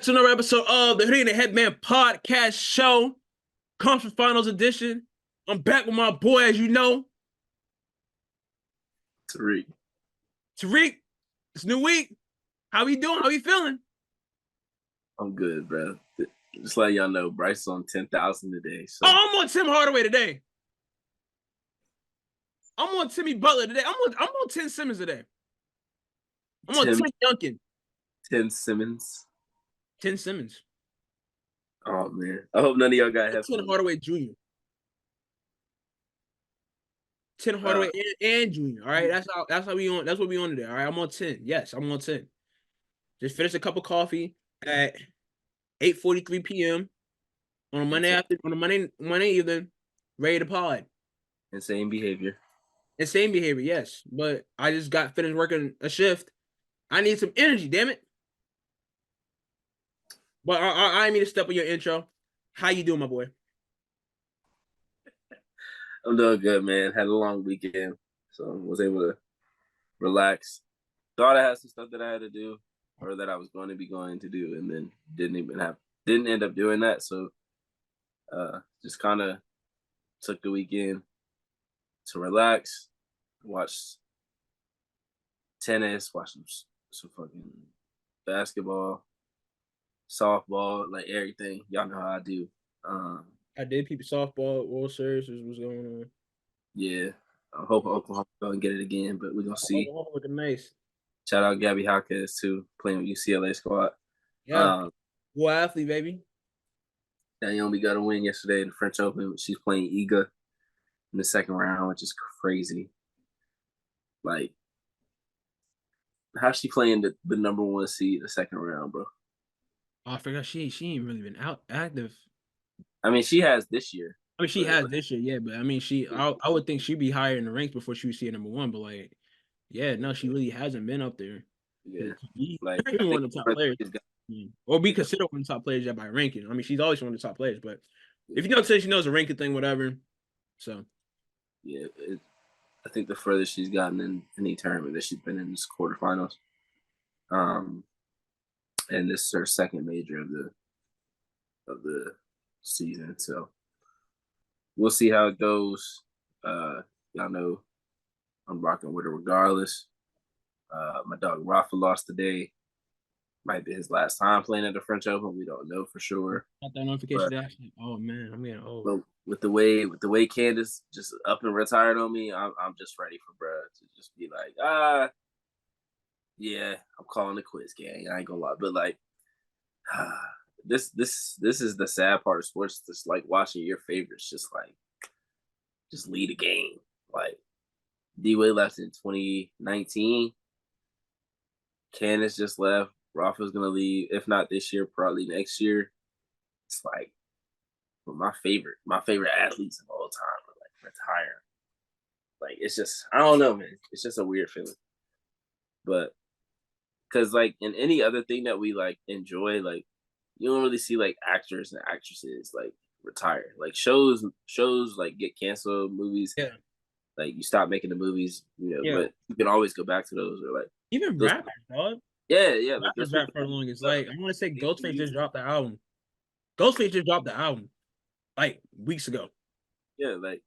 back to another episode of the Hoodie and Headband podcast show, conference finals edition. I'm back with my boy, as you know, Tariq. Tariq, it's a new week. How you doing? How you feeling? I'm good, bro. Just let y'all know, Bryce is on 10,000 today. So. Oh, I'm on Tim Hardaway today. I'm on Timmy Butler today. I'm on 10 Simmons today. I'm on Tim Duncan. 10 Simmons. 10 Simmons. Oh man, I hope none of y'all got headphones. 10 Hardaway Jr. 10 Hardaway and Jr. All right, that's how we on. That's what we on today. All right, I'm on 10. Yes, I'm on 10. Just finished a cup of coffee at 8:43 p.m. on a Monday evening, ready to pod. Insane behavior. Yes. But I just got finished working a shift. I need some energy, damn it. But I need to step on your intro. How you doing, my boy? I'm doing good, man. Had a long weekend, so was able to relax. Thought I had some stuff that I had to do, or that I was going to do, and then didn't end up doing that. So, just kind of took the weekend to relax, watch tennis, watch some fucking basketball, softball, like everything. Y'all know how I do. I did people softball World Series was going on. Yeah, I hope Oklahoma go and get it again, but we're gonna see. Oklahoma looking nice. Shout out Gabby Hawkins too, playing with UCLA squad. Yeah, boy athlete, baby. Naomi got a win yesterday in the French Open. She's playing Iga in the second round, which is crazy. Like, how's she playing the number one seed in the second round, bro? Oh, I forgot she ain't really been out active. I mean, she has this year. I mean, she has this year, yeah, but I mean, I would think she'd be higher in the ranks before she would see number one, but like, yeah, no, she really hasn't been up there. Yeah, like one of the top players, or be considered one of the top players by ranking. I mean, she's always one of the top players, but if you don't say she knows a ranking thing, whatever. So, yeah, I think the furthest she's gotten in any tournament that she's been in is quarterfinals. And this is her second major of the season, so we'll see how it goes. Y'all know I'm rocking with her regardless. My dog Rafa lost today. Might be his last time playing at the French Open. We don't know for sure. Got that notification. Actually, oh man, I'm getting old. But with the way Candace just up and retired on me, I'm just ready for bruh to just be like, yeah, I'm calling it quits, gang. I ain't gonna lie, but like, this is the sad part of sports. Just like watching your favorites just lead a game. Like D-Wade left in 2019. Candace just left. Rafa's gonna leave, if not this year, probably next year. It's like, but my favorite athletes of all time are like retiring. Like, it's just, I don't know, man. It's just a weird feeling. But because like in any other thing that we like enjoy, like you don't really see like actors and actresses like retire. Like shows like get canceled, movies. Yeah. Like you stop making the movies, but you can always go back to those, or like even rappers, dog. Yeah. Like, rappers rap for the longest. Like I want to say Ghostface just dropped the album. Ghostface just dropped the album like weeks ago. Yeah, like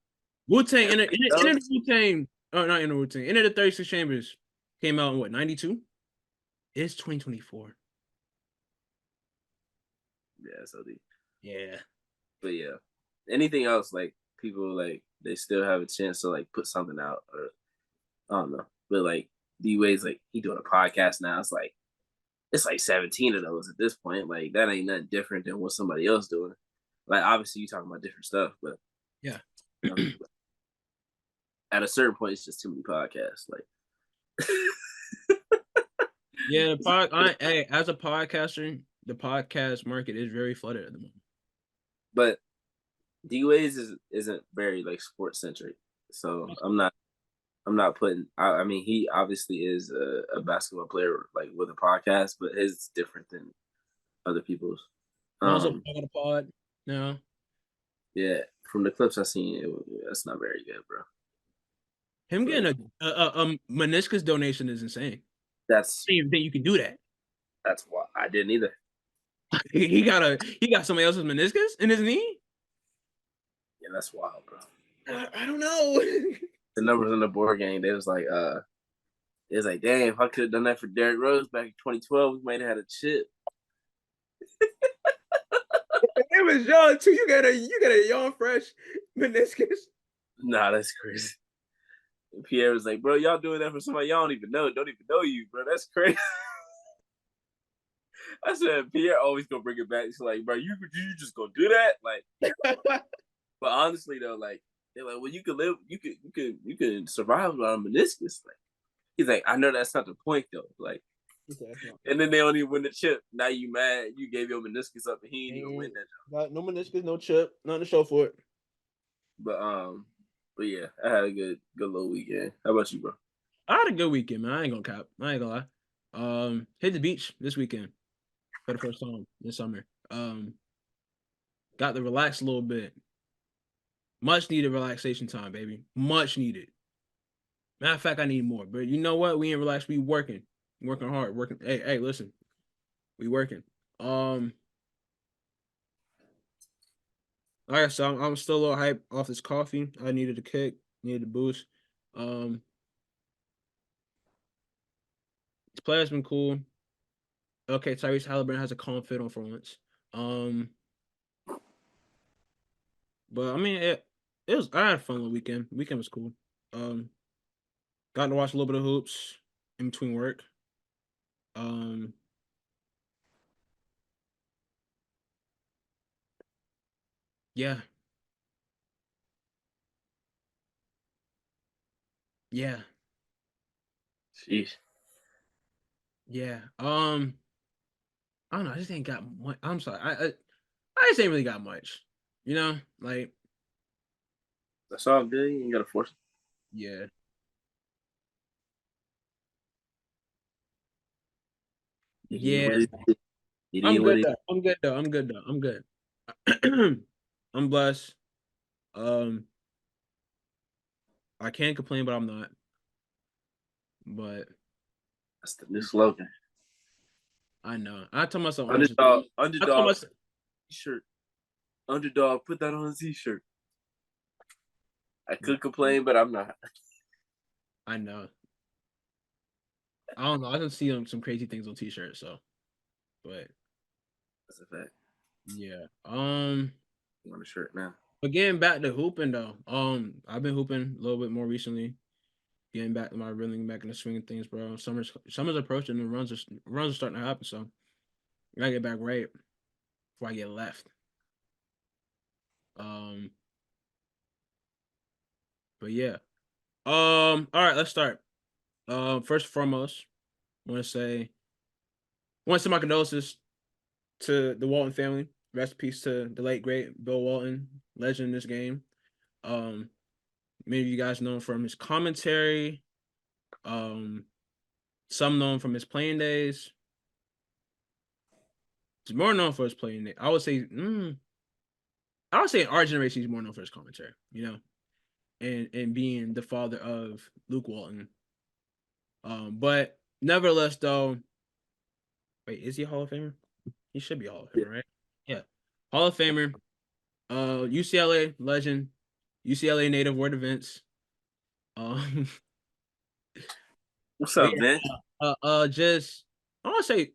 Wu-Tang, Enter the Wu-Tang. Oh, not Enter Wu-Tang. Enter the 36 Chambers came out in what, 92? It's 2024. Yeah, so yeah. But yeah, anything else, like people like they still have a chance to like put something out, or I don't know. But like D-Wade's like he doing a podcast now. It's like 17 of those at this point. Like that ain't nothing different than what somebody else doing. Like obviously you talking about different stuff, but yeah. At a certain point, it's just too many podcasts. Like, yeah, as a podcaster, the podcast market is very flooded at the moment. But D-Wade's isn't very like sports centric, so I'm not putting. I mean, he obviously is a basketball player like with a podcast, but his is different than other people's. Also, got a pod now. Yeah, from the clips I seen, that's not very good, bro. Him getting a meniscus donation is insane. That's I didn't even think you can do that. That's why I didn't either. He got somebody else's meniscus in his knee. Yeah, that's wild, bro. I don't know. The numbers on the board game, they was like, damn, if I could have done that for Derrick Rose back in 2012, we might have had a chip. It was young too. You got a young fresh meniscus. Nah, that's crazy. And Pierre was like, bro, y'all doing that for somebody y'all don't even know you, bro. That's crazy. I said, Pierre always gonna bring it back. He's like, bro, you just gonna do that? Like, but honestly though, like, they're like, well, you could survive without a meniscus. Like, he's like, I know that's not the point though. Like, and then they don't even win the chip. Now you mad? You gave your meniscus up, and he didn't even win that. No meniscus, no chip, nothing to show for it. But yeah, I had a good little weekend. How about you, bro? I had a good weekend, man. I ain't gonna cap. I ain't gonna lie. Hit the beach this weekend for the first time this summer. Got to relax a little bit. Much needed relaxation time, baby. Much needed. Matter of fact, I need more. But you know what? We ain't relaxed. We working hard. Working. Hey, listen. We working. Like I said, I'm still a little hype off this coffee. I needed a kick, needed a boost. This player's been cool. Okay, Tyrese Halliburton has a calm fit on for once. But I mean, it was. I had a fun little weekend. The weekend was cool. Got to watch a little bit of hoops in between work. Yeah, yeah, Jeez. yeah. I don't know. I just ain't got much. I'm sorry. I just ain't really got much. You know, like That's all good. You ain't gotta force it. yeah. Yeah, I'm good though. I'm good though. I'm good though. I'm good. I'm blessed. Um, I can't complain, but I'm not. But That's the new slogan. I know. I told myself Underdog I told myself, t-shirt. Underdog, put that on a t-shirt. I could complain, but I'm not. I know. I don't know. I can see some crazy things on t-shirts, so but That's a fact. yeah. You want a shirt now? But getting back to hooping though. I've been hooping a little bit more recently. Getting back to my reeling back in the swing of things, bro. Summer's approaching and runs are starting to happen, so I gotta get back right before I get left. Um, but yeah. All right, let's start. First and foremost, want to say my condolences to the Walton family. Rest in peace to the late great Bill Walton, legend in this game. Many of you guys know him from his commentary. Some know him from his playing days. He's more known for his playing days. I would say in our generation, he's more known for his commentary, you know, and being the father of Luke Walton. But nevertheless, though, wait, is he a Hall of Famer? He should be a Hall of Famer, right? Yeah, Hall of Famer. UCLA legend, UCLA native, word events. What's up, Yeah, man? just I want to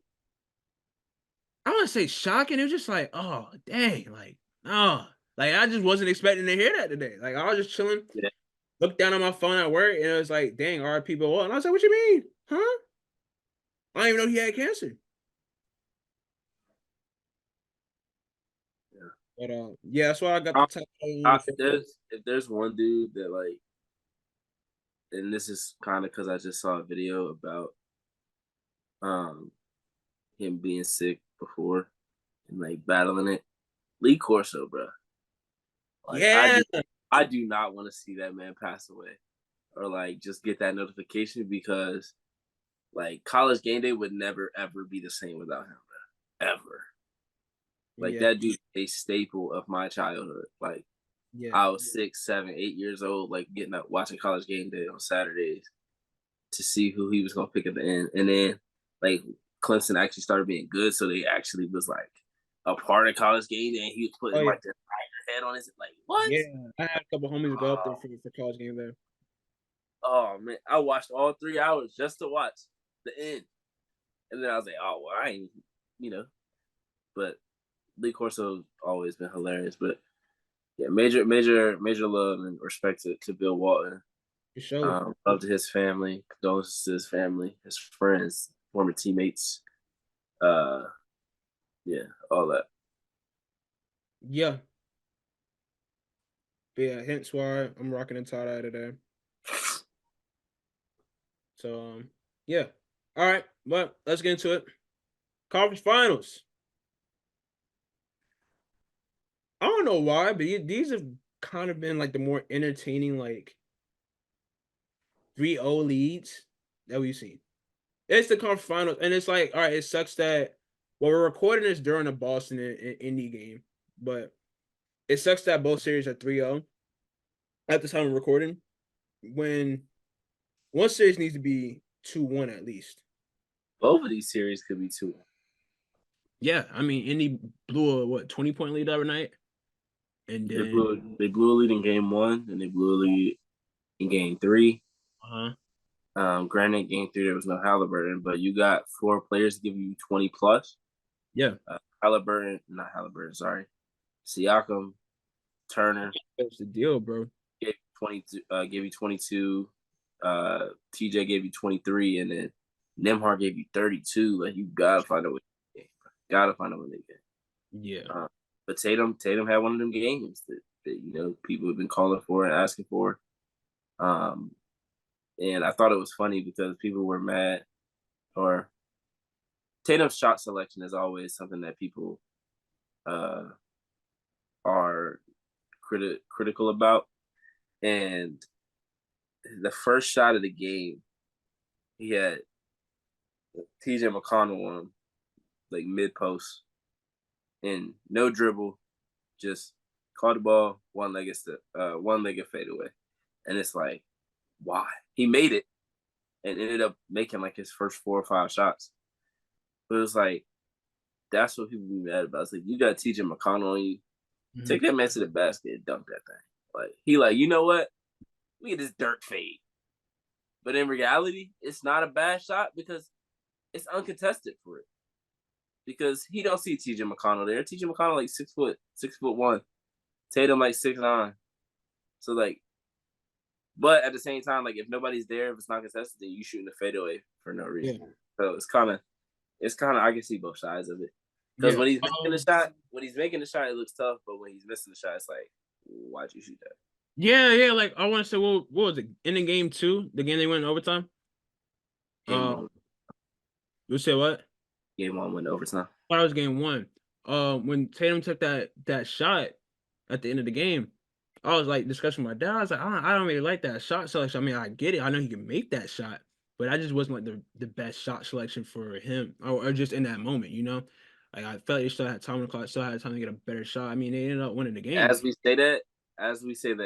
say shocking. It was just like, oh dang, like like I just wasn't expecting to hear that today. Like I was just chilling, Yeah. looked down at my phone at work, and it was like, dang, R.I.P. Bill Walton. And I was like, what you mean, huh? I didn't even know he had cancer. But yeah, that's why I got the title. If there's one dude that like, and this is kind of because I just saw a video about um him being sick before and like battling it. Lee Corso, bro. Like Yeah, I do not want to see that man pass away or like just get that notification because like college game day would never ever be the same without him, bro. Ever. Like yeah, that dude a staple of my childhood. Like yeah, I was 6, 7, 8 years old, like getting up watching college game day on Saturdays to see who he was gonna pick at the end. And then like Clemson actually started being good, so they actually was like a part of college game day, and he was putting yeah. like the tiger head on his like what? Yeah, I had a couple homies go up there for college game there. Oh man, I watched all 3 hours just to watch the end, and then I was like, oh well, I ain't, you know. But Lee Corso's always been hilarious. But yeah, major love and respect to Bill Walton. For sure. Love to his family, condolences to his family, his friends, former teammates. Uh, yeah, all that. Yeah. But yeah, hence why I'm rocking a tie-dye today. So yeah. All right, well, let's get into it. Conference finals. I don't know why, but these have kind of been like the more entertaining, like 3-0 leads that we've seen. It's the conference finals, and it's like, all right, it sucks that we're recording this during the Boston and Indy game, but it sucks that both series are 3-0 at the time of recording, when one series needs to be 2-1 at least. Both of these series could be 2. Yeah, I mean, Indy blew a 20-point lead every night, and They then blew a lead in game 1, and they blew a lead in game 3. Granted, game 3 there was no Halliburton, but you got 4 players to give you 20 plus. Yeah, Sorry, Siakam, Turner. that's the deal, bro. Gave 22. Gave you 22. TJ gave you 23, and then Nemhard gave you 32. Like you gotta find a way. Gotta find a way to get. Yeah. But Tatum had one of them games that people have been calling for and asking for. And I thought it was funny because people were mad, or Tatum's shot selection is always something that people are critical about. And the first shot of the game, he had TJ McConnell on him, like mid post, and no dribble, just caught the ball, one-legged fadeaway, and it's like, why? He made it and ended up making like his first 4 or 5 shots, but it was like that's what people be mad about. It's like you got TJ McConnell on you, take that man to the basket and dunk that thing. Like he like, you know what? Look at this dirt fade. But in reality, it's not a bad shot because it's uncontested for it. Because he don't see TJ McConnell there. TJ McConnell like 6'1". Tatum like 6'9". So like, but at the same time, like if nobody's there, if it's not contested, then you shooting a fadeaway for no reason. Yeah. So it's kind of I can see both sides of it. Because when he's making the shot, it looks tough. But when he's missing the shot, it's like, why'd you shoot that? Yeah. Like I want to say, what was it? In the game 2, the game they went in overtime. Game 1. You say what? Game 1 went overtime. I thought it was game 1. When Tatum took that shot at the end of the game, I was like discussing with my dad. I was like, I don't really like that shot selection. I mean, I get it. I know he can make that shot, but I just wasn't like the best shot selection for him, or just in that moment, you know. Like I felt like he still had time on the clock, still had time to get a better shot. I mean, they ended up winning the game. As we say that,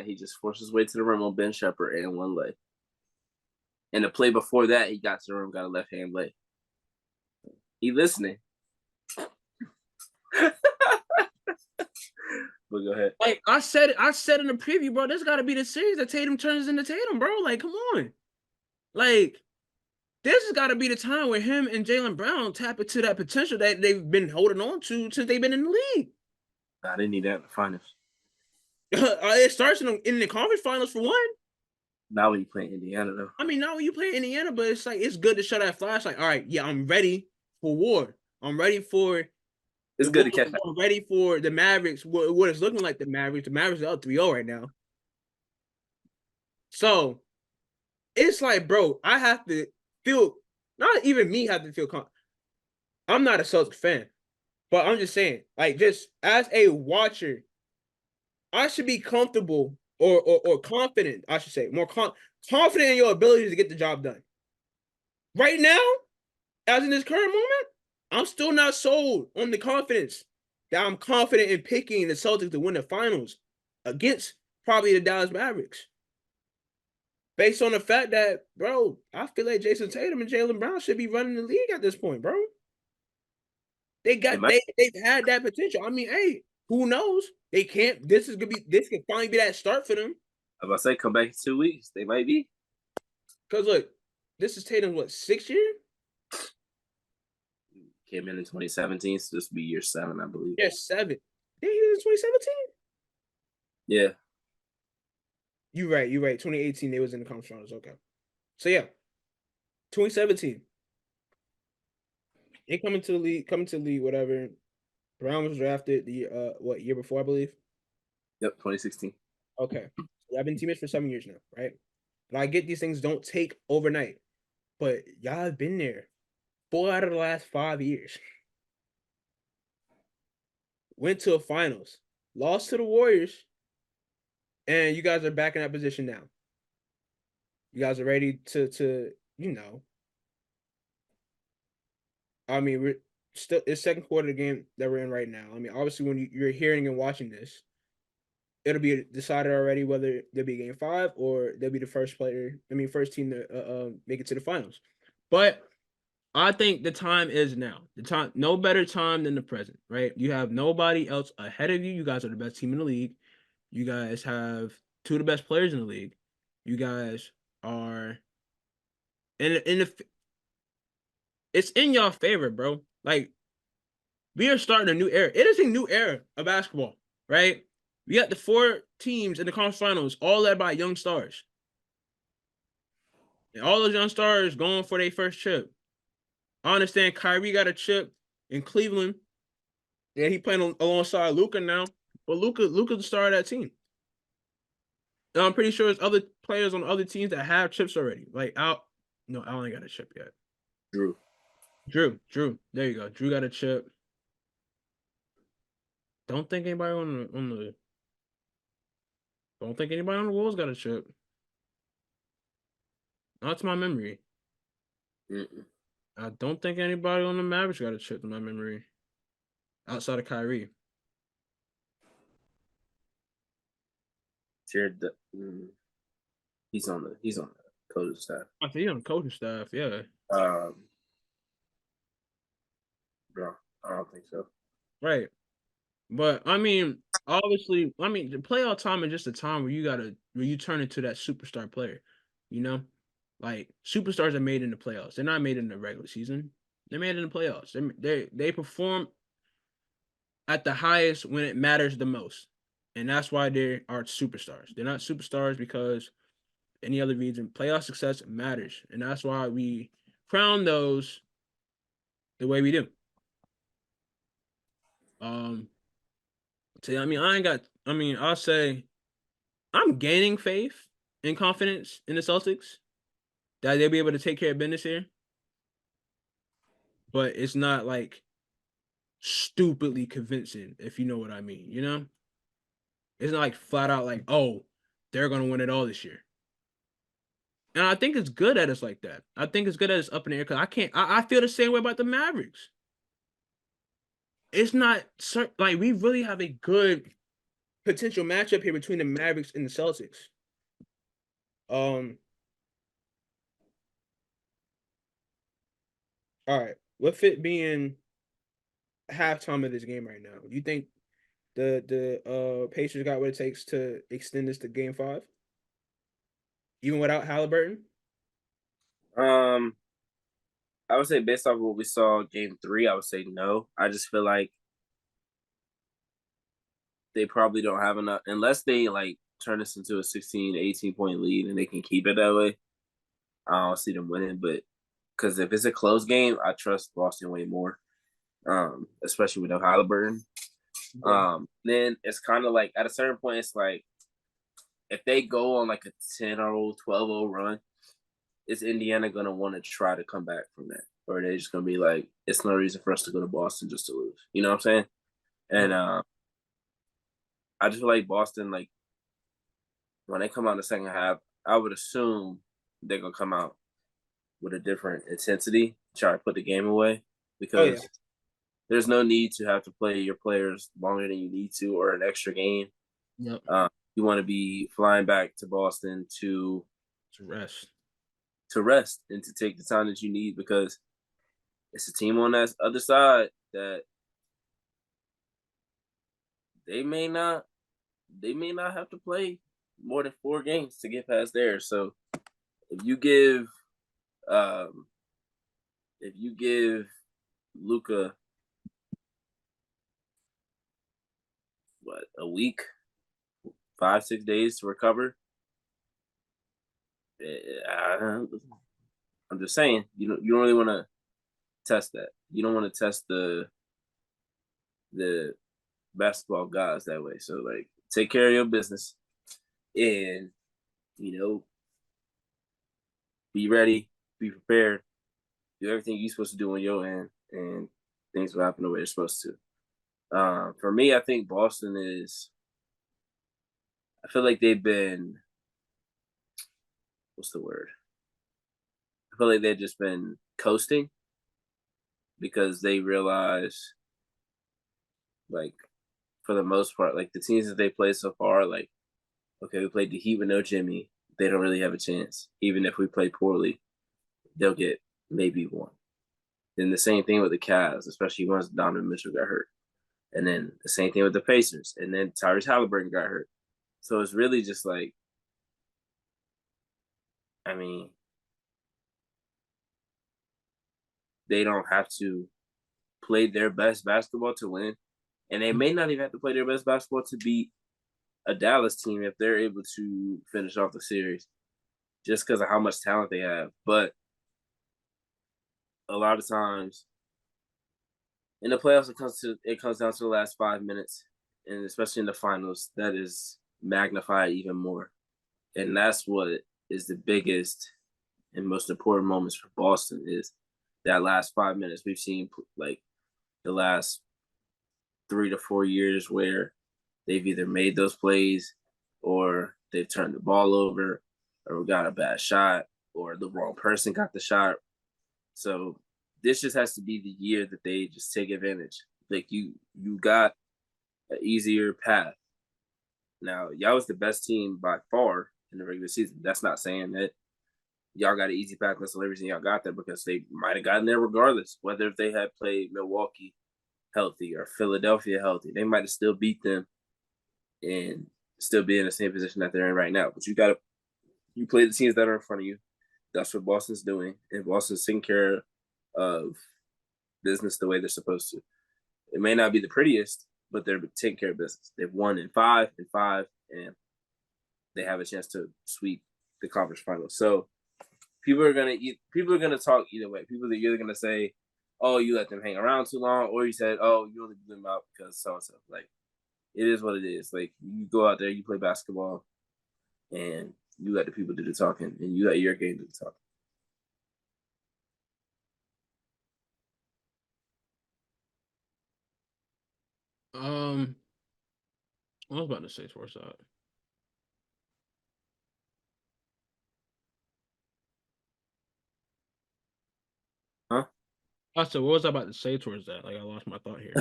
he just forced his way to the rim on Ben Shepherd and one leg. And the play before that, he got to the rim, got a left hand leg. He listening. But go ahead. Like I said in the preview, bro, this got to be the series that Tatum turns into Tatum, bro. Like, come on. Like, this has got to be the time where him and Jaylen Brown tap into that potential that they've been holding on to since they've been in the league. I didn't need that in the finals. It starts in the conference finals for one. Not when you play Indiana, though. I mean, not when you play Indiana, but it's like it's good to show that flash. Like, all right, yeah, I'm ready for war. I'm ready for. It's good to catch up. I'm ready for the Mavericks. What it's looking like the Mavericks. The Mavericks are up 3-0 right now. So it's like, bro, I have to feel. Not even me have to feel confident. I'm not a Celtics fan, but I'm just saying, like, just as a watcher, I should be comfortable or confident, I should say, more confident in your ability to get the job done. Right now, as in this current moment, I'm still not sold on the confidence that I'm confident in picking the Celtics to win the finals against probably the Dallas Mavericks. Based on the fact that, bro, I feel like Jason Tatum and Jaylen Brown should be running the league at this point, bro. They've had that potential. I mean, hey, who knows? They can't. This can finally be that start for them. I was about to say, come back in 2 weeks. They might be. Because look, this is Tatum's what, 6th year? Came in 2017, so this will be year 7, I believe. Yeah, 7. Yeah, he was in 2017. Yeah. You're right. 2018, they was in the conference finals. Okay. So yeah, 2017. They coming to the league, whatever. Brown was drafted the year before, I believe. Yep, 2016. Okay. I've been teammates for 7 years now, right? And I get these things don't take overnight, but y'all have been there 4 out of the last 5 years. Went to a finals, lost to the Warriors, and you guys are back in that position now. You guys are ready to I mean, we're still it's second quarter of the game that we're in right now. I mean, obviously, when you're hearing and watching this, it'll be decided already whether they'll be game 5 or they'll be the first team to make it to the finals. But I think the time is now. The time, no better time than the present, right? You have nobody else ahead of you. You guys are the best team in the league. You guys have 2 of the best players in the league. You guys are it's in y'all favor, bro. Like, we are starting a new era. It is a new era of basketball, right? We got the 4 teams in the conference finals, all led by young stars. And all those young stars going for their first chip. I understand Kyrie got a chip in Cleveland. Yeah, he playing alongside Luka now. But Luka's the star of that team. And I'm pretty sure there's other players on other teams that have chips already. Like, Al ain't got a chip yet. Drew. There you go. Drew got a chip. Don't think anybody on the Wolves got a chip. Not to my memory. I don't think anybody on the Mavericks got a chip to my memory. Outside of Kyrie. He's on the coaching staff. I think he's on the coaching staff, yeah. Bro, I don't think so. Right. But I mean, obviously, the playoff time is just a time where you turn into that superstar player. You know? Like, superstars are made in the playoffs. They're not made in the regular season. They're made in the playoffs. They perform at the highest when it matters the most. And that's why they are superstars. They're not superstars because any other reason. Playoff success matters. And that's why we crown those the way we do. I'll say I'm gaining faith and confidence in the Celtics that they'll be able to take care of business here. But it's not like stupidly convincing, if you know what I mean, you know? It's not like flat out like, oh, they're gonna win it all this year. And I think it's good that it's like that. I think it's good that it's up in the air because I feel the same way about the Mavericks. It's not like we really have a good potential matchup here between the Mavericks and the Celtics. All right. With it being halftime of this game right now, do you think the Pacers got what it takes to extend this to game 5? Even without Halliburton? I would say based off of what we saw game 3, I would say no. I just feel like they probably don't have enough unless they like turn this into a 16, 18 point lead and they can keep it that way. I don't see them winning, but because if it's a close game, I trust Boston way more, especially with no Halliburton. Then it's kind of like at a certain point, it's like if they go on like a 10-0, 12-0 run, is Indiana going to want to try to come back from that? Or are they just going to be like, it's no reason for us to go to Boston just to lose? You know what I'm saying? And I just feel like Boston, like, when they come out in the second half, I would assume they're going to come out with a different intensity, try to put the game away, because there's no need to have to play your players longer than you need to or an extra game. Yep. You want to be flying back to Boston to rest and to take the time that you need because it's a team on that other side that they may not have to play more than 4 games to get past there. So if you give um if you give Luka what a week, 5 6 days to recover, I'm just saying you don't really want to test that. You don't want to test the basketball gods that way. So like, take care of your business and you know be ready, be prepared, do everything you're supposed to do on your end, and things will happen the way they're supposed to. For me, I think Boston is. I feel like they've been. What's the word? I feel like they've just been coasting because they realize, like, for the most part, like the teams that they played so far, like, okay, we played the Heat with no Jimmy. They don't really have a chance. Even if we play poorly, they'll get maybe one. Then the same thing with the Cavs, especially once Donovan Mitchell got hurt. And then the same thing with the Pacers. And then Tyrese Halliburton got hurt. So it's really just like, I mean, they don't have to play their best basketball to win. And they may not even have to play their best basketball to beat a Dallas team if they're able to finish off the series just because of how much talent they have. But a lot of times in the playoffs, it comes down to the last 5 minutes, and especially in the finals, that is magnified even more. And that's what is the biggest and most important moments for Boston is that last 5 minutes. We've seen like the last 3 to 4 years where they've either made those plays or they've turned the ball over or got a bad shot or the wrong person got the shot. So this just has to be the year that they just take advantage. Like you got an easier path. Now, y'all was the best team by far in the regular season. That's not saying that y'all got an easy path. That's the only reason y'all got there because they might have gotten there regardless. Whether if they had played Milwaukee healthy or Philadelphia healthy, they might have still beat them and still be in the same position that they're in right now. But you play the teams that are in front of you. That's what Boston's doing, and Boston's taking care of business the way they're supposed to. It may not be the prettiest, but they're taking care of business. They've won in five, and they have a chance to sweep the conference finals. So people are gonna talk either way. People are either gonna say, "Oh, you let them hang around too long," or you said, "Oh, you only blew them out because so and so." Like it is what it is. Like you go out there, you play basketball, and you let the people do the talking, and you let your game do the talking. I was about to say towards that. Huh? So what was I about to say towards that? Like I lost my thought here.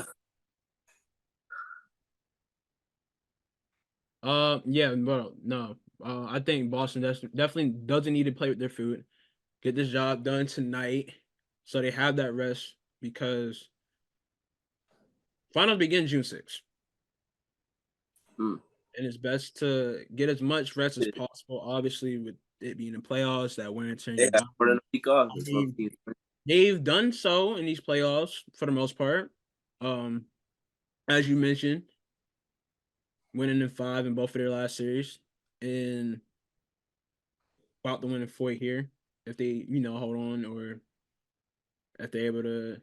Yeah, but no. I think Boston definitely doesn't need to play with their food. Get this job done tonight, so they have that rest because finals begin June 6th. Mm. And it's best to get as much rest as possible. Obviously, with it being the playoffs, that wear and tear in Yeah, your body. more than a week off. I mean, they've done so in these playoffs for the most part. Um, as you mentioned, winning in 5 in both of their last series, and about to win in 4 here if they, hold on, or if they're able to.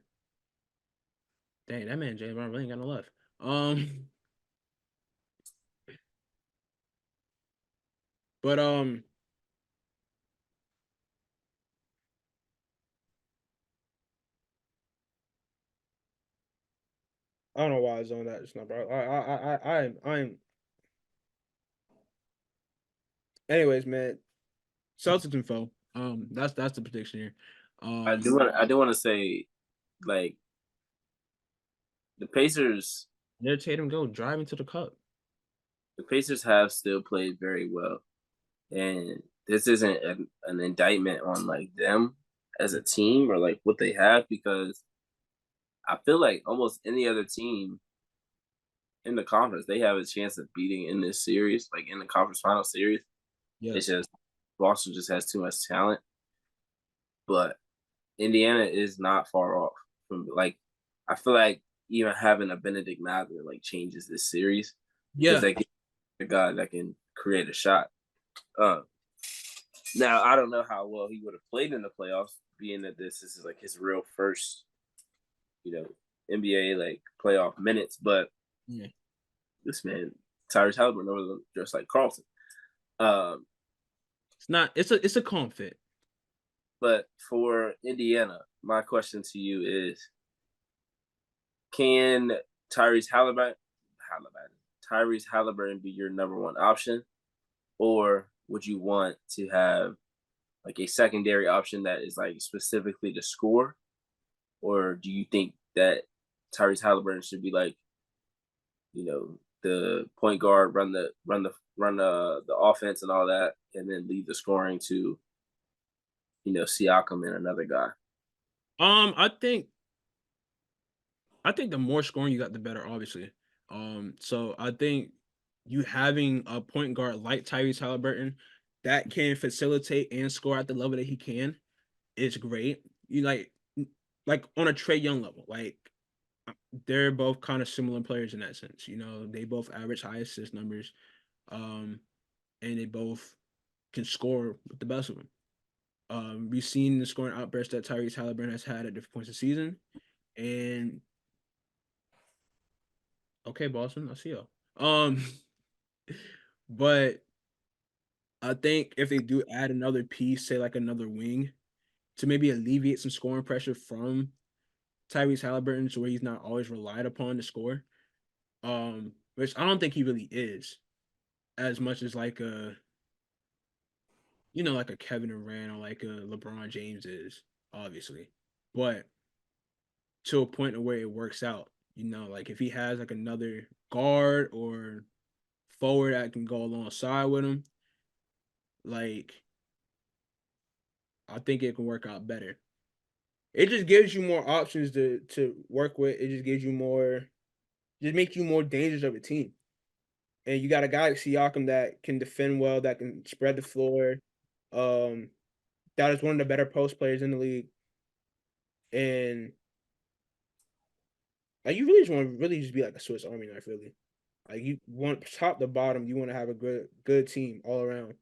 Dang, that man James Brown really ain't got no left. But I don't know why I was on that just now, bro. I'm. Anyways, man, Celtics and foe. That's the prediction here. I do want to say, like the Pacers, Their Tatum go driving to the cup. the Pacers have still played very well, and this isn't an indictment on like them as a team or like what they have because I feel like almost any other team in the conference, they have a chance of beating in this series, like in the conference final series. It's Yes. just Boston just has too much talent, but Indiana is not far off from like. I feel like even having a Benedict Mather like changes this series because Yeah. they get a guy that can create a shot. Uh, Now I don't know how well he would have played in the playoffs, being that this is like his real first, you know, NBA like playoff minutes. But Yeah. this man, Tyrese Halliburton, over them just like Carlton. Um, It's not. It's a calm fit. but for Indiana, my question to you is: can Tyrese Halliburton, Tyrese Halliburton be your number one option, or would you want to have like a secondary option that is like specifically to score, or do you think that Tyrese Halliburton should be like, the point guard, run the offense and all that, and then leave the scoring to Siakam and another guy? I think the more scoring you got, the better, obviously. So I think you having a point guard like Tyrese Halliburton that can facilitate and score at the level that he can is great. You like on a Trey Young level, like they're both kind of similar players in that sense. They both average high assist numbers, um, and they both can score with the best of them. We've seen the scoring outburst that Tyrese Halliburton has had at different points of the season, and okay, Boston, I see y'all. But I think if they do add another piece, say like another wing, to maybe alleviate some scoring pressure from Tyrese Halliburton, so where he's not always relied upon to score, which I don't think he really is, as much as like like a Kevin Durant or like a LeBron James is, obviously, but to a point where it works out, like if he has like another guard or forward that can go alongside with him, like I think it can work out better. It just gives you more options to work with. It just gives you more, just makes you more dangerous of a team. And you got a guy like Siakam that can defend well, that can spread the floor. Um, that is one of the better post players in the league. And like you really just want to really just be like a Swiss Army knife, really. Like you want top to bottom, you want to have a good team all around.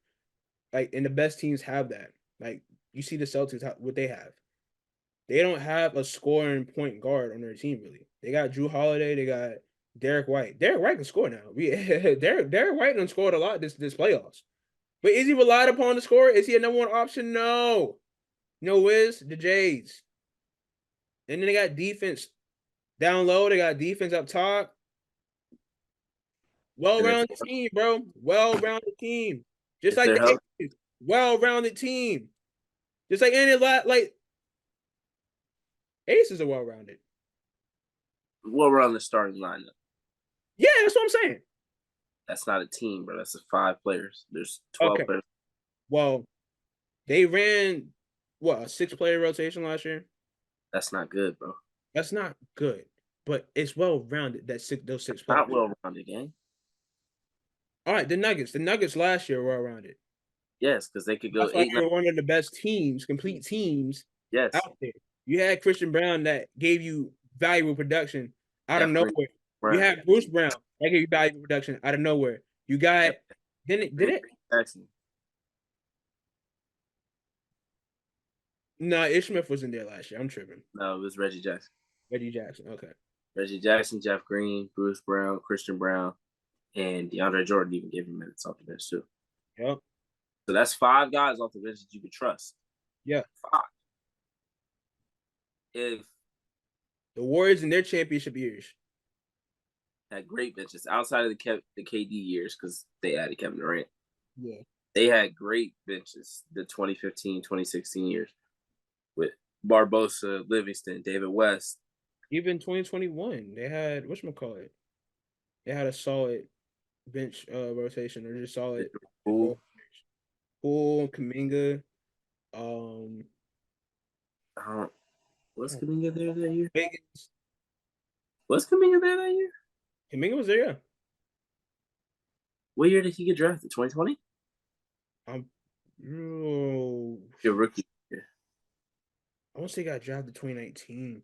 Like and the best teams have that. Like you see the Celtics what they have. They don't have a scoring point guard on their team really. They got Drew Holiday, they got Derek White. Derek White can score now. Derek White done scored a lot this playoffs. But is he relied upon to score? Is he a number one option? No. No Wiz, the Jays. And then they got defense down low. They got defense up top. And Well-rounded team, bro. Well-rounded team. Just if like they're the healthy, Aces. Well-rounded team. Just like any like Aces are well-rounded. we'll run the starting lineup. Yeah, that's what I'm saying. That's not a team, bro. That's 5 players. There's 12 Okay. players. Well, they ran what a 6-player rotation last year. That's not good, bro. That's not good, but it's well-rounded. Those six Not players. well rounded game. All right, the Nuggets. The Nuggets last year were well-rounded. Yes, because they could go That's why eight, they nine. were one of the best teams, complete teams Yes, out there. You had Christian Brown that gave you valuable production out of Jeff Green, nowhere. You Brown. had Bruce Brown that gave you valuable production out of nowhere. You got Yep. did it? Jackson. No, Ish Smith wasn't there last year. I'm tripping. No, it was Reggie Jackson. Reggie Jackson. Okay. Reggie Jackson, Jeff Green, Bruce Brown, Christian Brown, and DeAndre Jordan even gave him minutes off the bench too. Yep. So that's 5 guys off the bench that you could trust. Yeah. 5. If The Warriors in their championship years. had great benches outside of the KD years because they added Kevin Durant. Yeah. They had great benches the 2015, 2016 years with Barbosa, Livingston, David West. Even 2021, they had whatchamacallit. They had a solid bench rotation or just solid Poole. Poole, Kaminga, Was Kaminga there that year? Wiggins. Was Kaminga there that year? Kuminga was there, yeah. What year did he get drafted? 2020? Um, oh, Your rookie year. I want to say he got drafted 2019.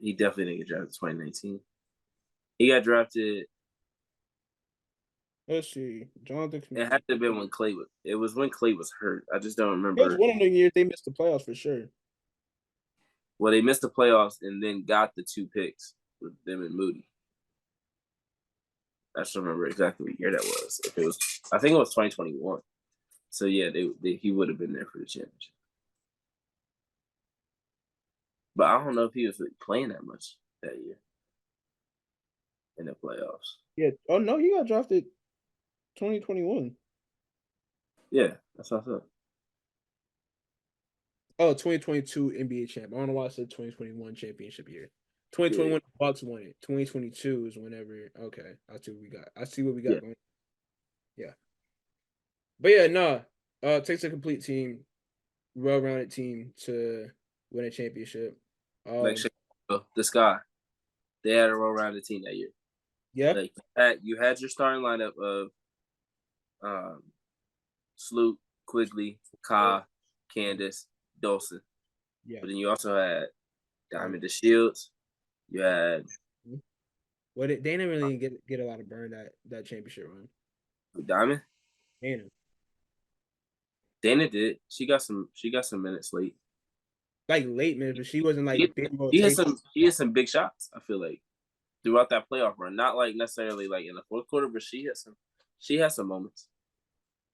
He definitely didn't get drafted 2019. He got drafted. Let's see. Jonathan It Kuminga. had to have been when Clay was. It was when Clay was hurt. I just don't It was remember. one of the years they missed the playoffs for sure. Well, they missed the playoffs and then got the 2 picks with them and Moody. I just don't remember exactly what year that was. If it was, I think it was 2021. So yeah, he would have been there for the championship. But I don't know if he was really playing that much that year in the playoffs. Yeah. Oh no, he got drafted 2021. Yeah, that's what I thought. Oh, 2022 NBA champ. I don't know why I said 2021 championship year. 2021 Yeah, Bucks won it. 2022 is whenever. Okay, I see what we got. I see what we yeah. got going. Yeah, but yeah, no. It takes a complete team, well-rounded team to win a championship. Like Chicago, the Sky, they had a well-rounded team that year. Yeah, Like you had your starting lineup of um, Sloot, Quigley, Ka, Candace, Dawson. yeah. But then you also had Diamond the Shields. You had Well, they didn't really get a lot of burn that championship run. Diamond. Dana, Dana did. She got some minutes late. like late minutes, but she wasn't He, like big he had rotation. some big shots, I feel like, throughout that playoff run. Not like necessarily like in the fourth quarter, but she had some moments.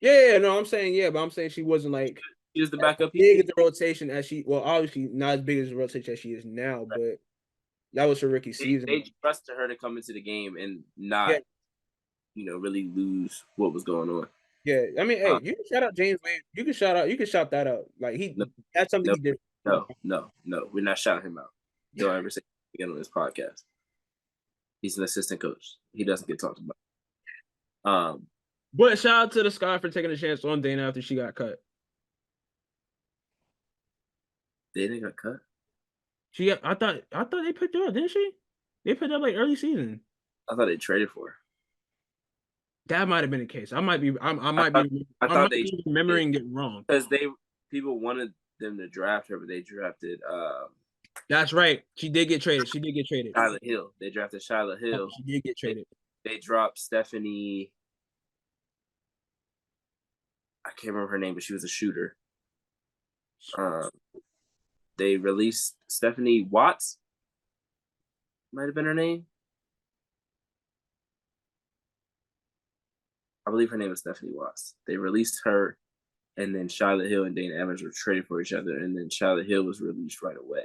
Yeah, no, I'm saying yeah, but I'm saying she wasn't like She was the as backup piece. big as the rotation as she. Well, obviously not as big as the rotation as she is now, but that was her rookie season. They trusted her to come into the game and Yeah, not, really lose what was going on. yeah. I mean, Uh, hey, you can shout out James Wade. You can shout that out. Like no, that's something no, he did. no. We're not shouting him out. Don't ever say it again on this podcast. He's an assistant coach. He doesn't get talked about. But shout out to the Sky for taking a chance on Dana after she got cut. They didn't got cut. I thought they picked her up, didn't she? They picked her up like early season. I thought they traded for her. That might have been the case. I might be I I thought might they be remembering it wrong. because people wanted them to draft her, but they drafted That's right. She did get traded. She did get traded. Shyla Hill. They drafted Shyla Hill. She did get They, traded. they dropped Stephanie. I can't remember her name, but she was a shooter. They released Stephanie Watts. Might have been her name. I believe her name was Stephanie Watts. They released her, and then Charlotte Hill and Dana Evans were traded for each other, and then Charlotte Hill was released right away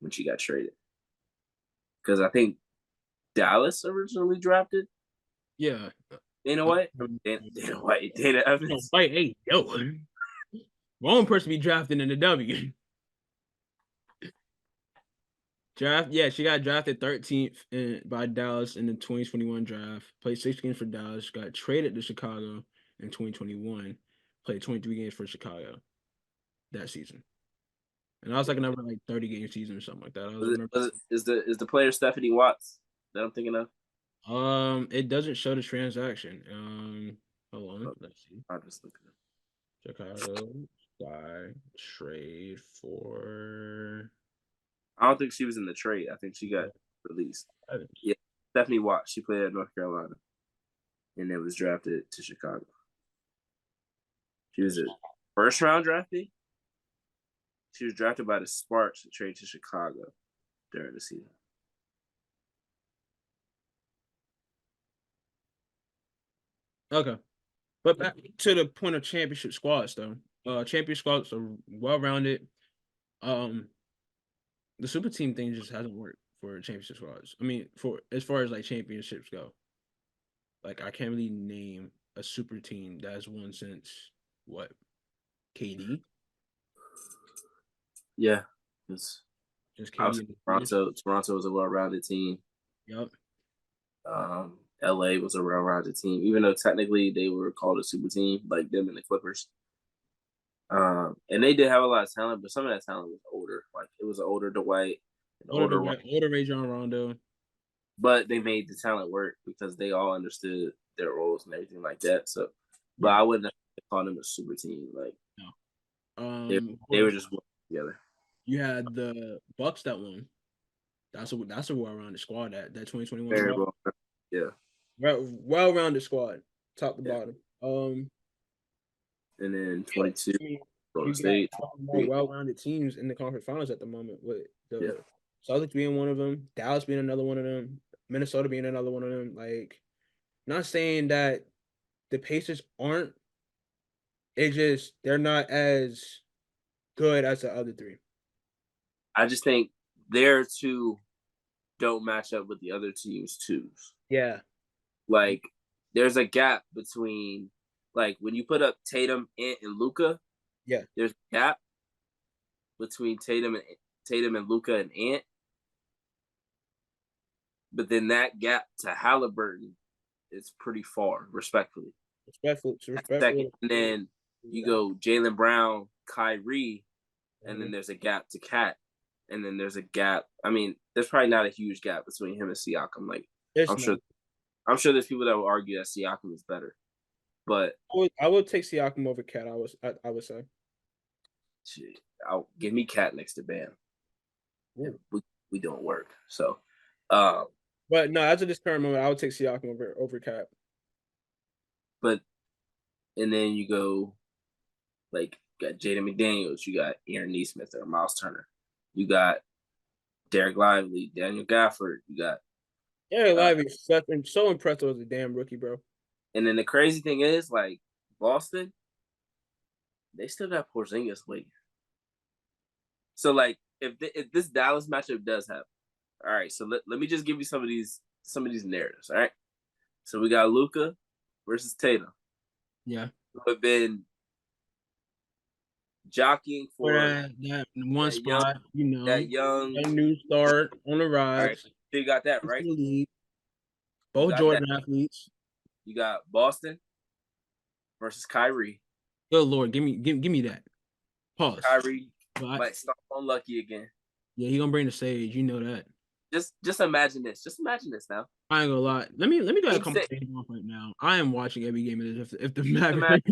when she got traded. Because I think Dallas originally drafted Yeah. Dana White. Dana White. Dana Evans. Wait, hey, yo. Wrong person to be drafted in the W. Yeah, she got drafted 13th by Dallas in the 2021 draft. Played 6 games for Dallas. Got traded to Chicago in 2021. Played 23 games for Chicago that season. And I was like another like 30 game season or something like that. Is the player Stephanie Watts that I'm thinking of? It doesn't show the transaction. Hold on, let's see. I'll just look it up. Chicago Sky trade for. I don't think she was in the trade. I think she got released. Yeah, Stephanie Watts. She played at North Carolina, and then was drafted to Chicago. She was a first round draftee. She was drafted by the Sparks to trade to Chicago during the season. Okay. But back to the point of championship squads, though. Championship squads are well rounded. The super team thing just hasn't worked for championship squads. I mean, for as far as like championships go, like I can't really name a super team that has won since what KD. Yeah, it's Just KD. Toronto was a well-rounded team. Yep. LA was a well-rounded team, even though technically they were called a super team, like them and the Clippers. And they did have a lot of talent, but some of that talent was older. Like it was an older Dwight, Older Rajon Rondo. but they made the talent work because they all understood their roles and everything like that. So, but Yeah. I wouldn't call them a super team. Like No. they were just working together. You had the Bucks that won. That's a well-rounded squad. That 2021 Very squad. well. Yeah. Well-rounded squad, top to Yeah. bottom. And then Yeah, 22, I mean, Golden you got State. more well-rounded teams in the conference finals at the moment, with Yeah. the Celtics being one of them, Dallas being another one of them, Minnesota being another one of them. Like, not saying that the Pacers aren't. It's just they're not as good as the other three. I just think their two don't match up with the other team's twos. Yeah. Like, there's a gap between, like, when you put up Tatum, Ant, and Luka, Yeah. there's a gap between Tatum and Luka and Ant. But then that gap to Halliburton is pretty far, respectfully. Respectful. Second, and then you go Jaylen Brown, Kyrie, and then there's a gap to Cat, and then there's a gap. I mean, there's probably not a huge gap between him and Siakam. Like, I'm sure there's people that will argue that Siakam is better, but I would take Siakam over Cat. I would say. shit, give me Cat next to Bam. Yeah, we don't work. So, but no, as of this current moment, I would take Siakam over Cat. But and then you go, like, you got Jaden McDaniels, you got Aaron Nesmith or Miles Turner, you got Derek Lively, Daniel Gafford, you got Derek Lively. I'm so impressed with the damn rookie, bro. And then the crazy thing is, like, Boston, they still got Porzingis waiting. So, like, if this Dallas matchup does happen, all right. So let me just give you some of these narratives. All right. So we got Luka versus Tatum. Yeah. Who have been jockeying for that one spot, that young a new start on the rise. All right. So you got that right. Both Jordan athletes. You got Boston versus Kyrie. Good Lord, give me that. Pause. Kyrie might start unlucky again. Yeah, he gonna bring the sage. You know that. Just imagine this. Just imagine this now. I ain't gonna lie. Let me go ahead and come off right now. I am watching every game of this. If the Mavericks,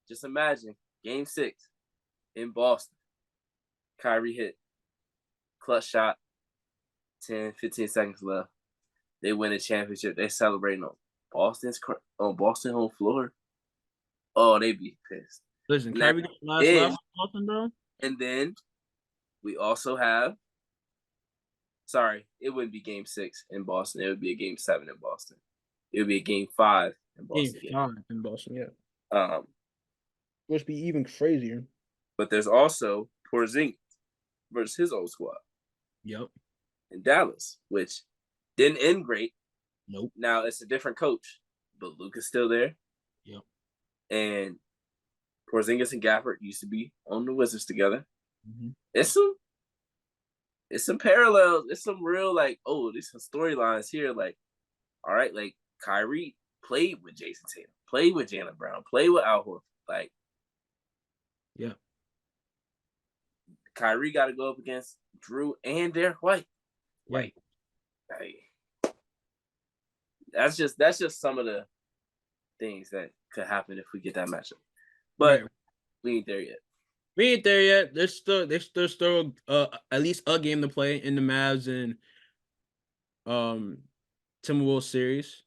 just imagine Game 6 in Boston. Kyrie hit clutch shot. 10, 15 seconds left. They win a championship. They celebrating on Boston home floor. Oh, they be pissed. Listen, Kyrie last Boston, bro. And then we also have. Sorry, it wouldn't be Game 6 in Boston. It would be a Game 7 in Boston. It would be a Game 5 in Boston. Game 5 in Boston, yeah. Which be even crazier. But there's also Porzingis versus his old squad. Yep. In Dallas, which didn't end great. Nope. Now it's a different coach, but Luka's still there. Yep. And Porzingis and Gafford used to be on the Wizards together. Mm-hmm. It's some parallels. It's some real, like, there's some storylines here. Like, all right, like, Kyrie played with Jason Tatum, played with Jaylen Brown, played with Al Horford. Like, yeah. Kyrie got to go up against Drew and Derek White. Right. Like, that's just some of the things that could happen if we get that matchup. But we ain't there yet. We ain't there yet. There's still at least a game to play in the Mavs and Timberwolves series.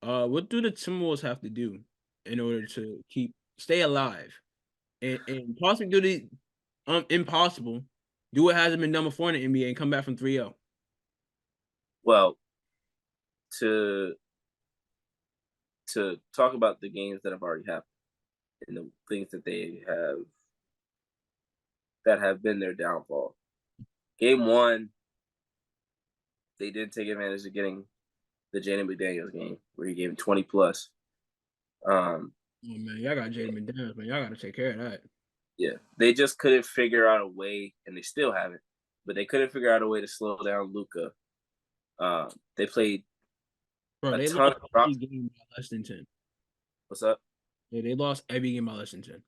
What do the Timberwolves have to do in order to stay alive and possibly do the impossible? Do what hasn't been done before in the NBA and come back from 3-0. Well, to talk about the games that have already happened and the things that they have been their downfall. Game 1, they did take advantage of getting the Jaden McDaniels game where he gave him 20 plus. Oh man, y'all got Jaden McDaniels, man. Y'all got to take care of that. Yeah, they just couldn't figure out a way, and they still haven't. But they couldn't figure out a way to slow down Luka. They played they ton lost every game by less than 10. What's up? Yeah, they lost every game by less than 10.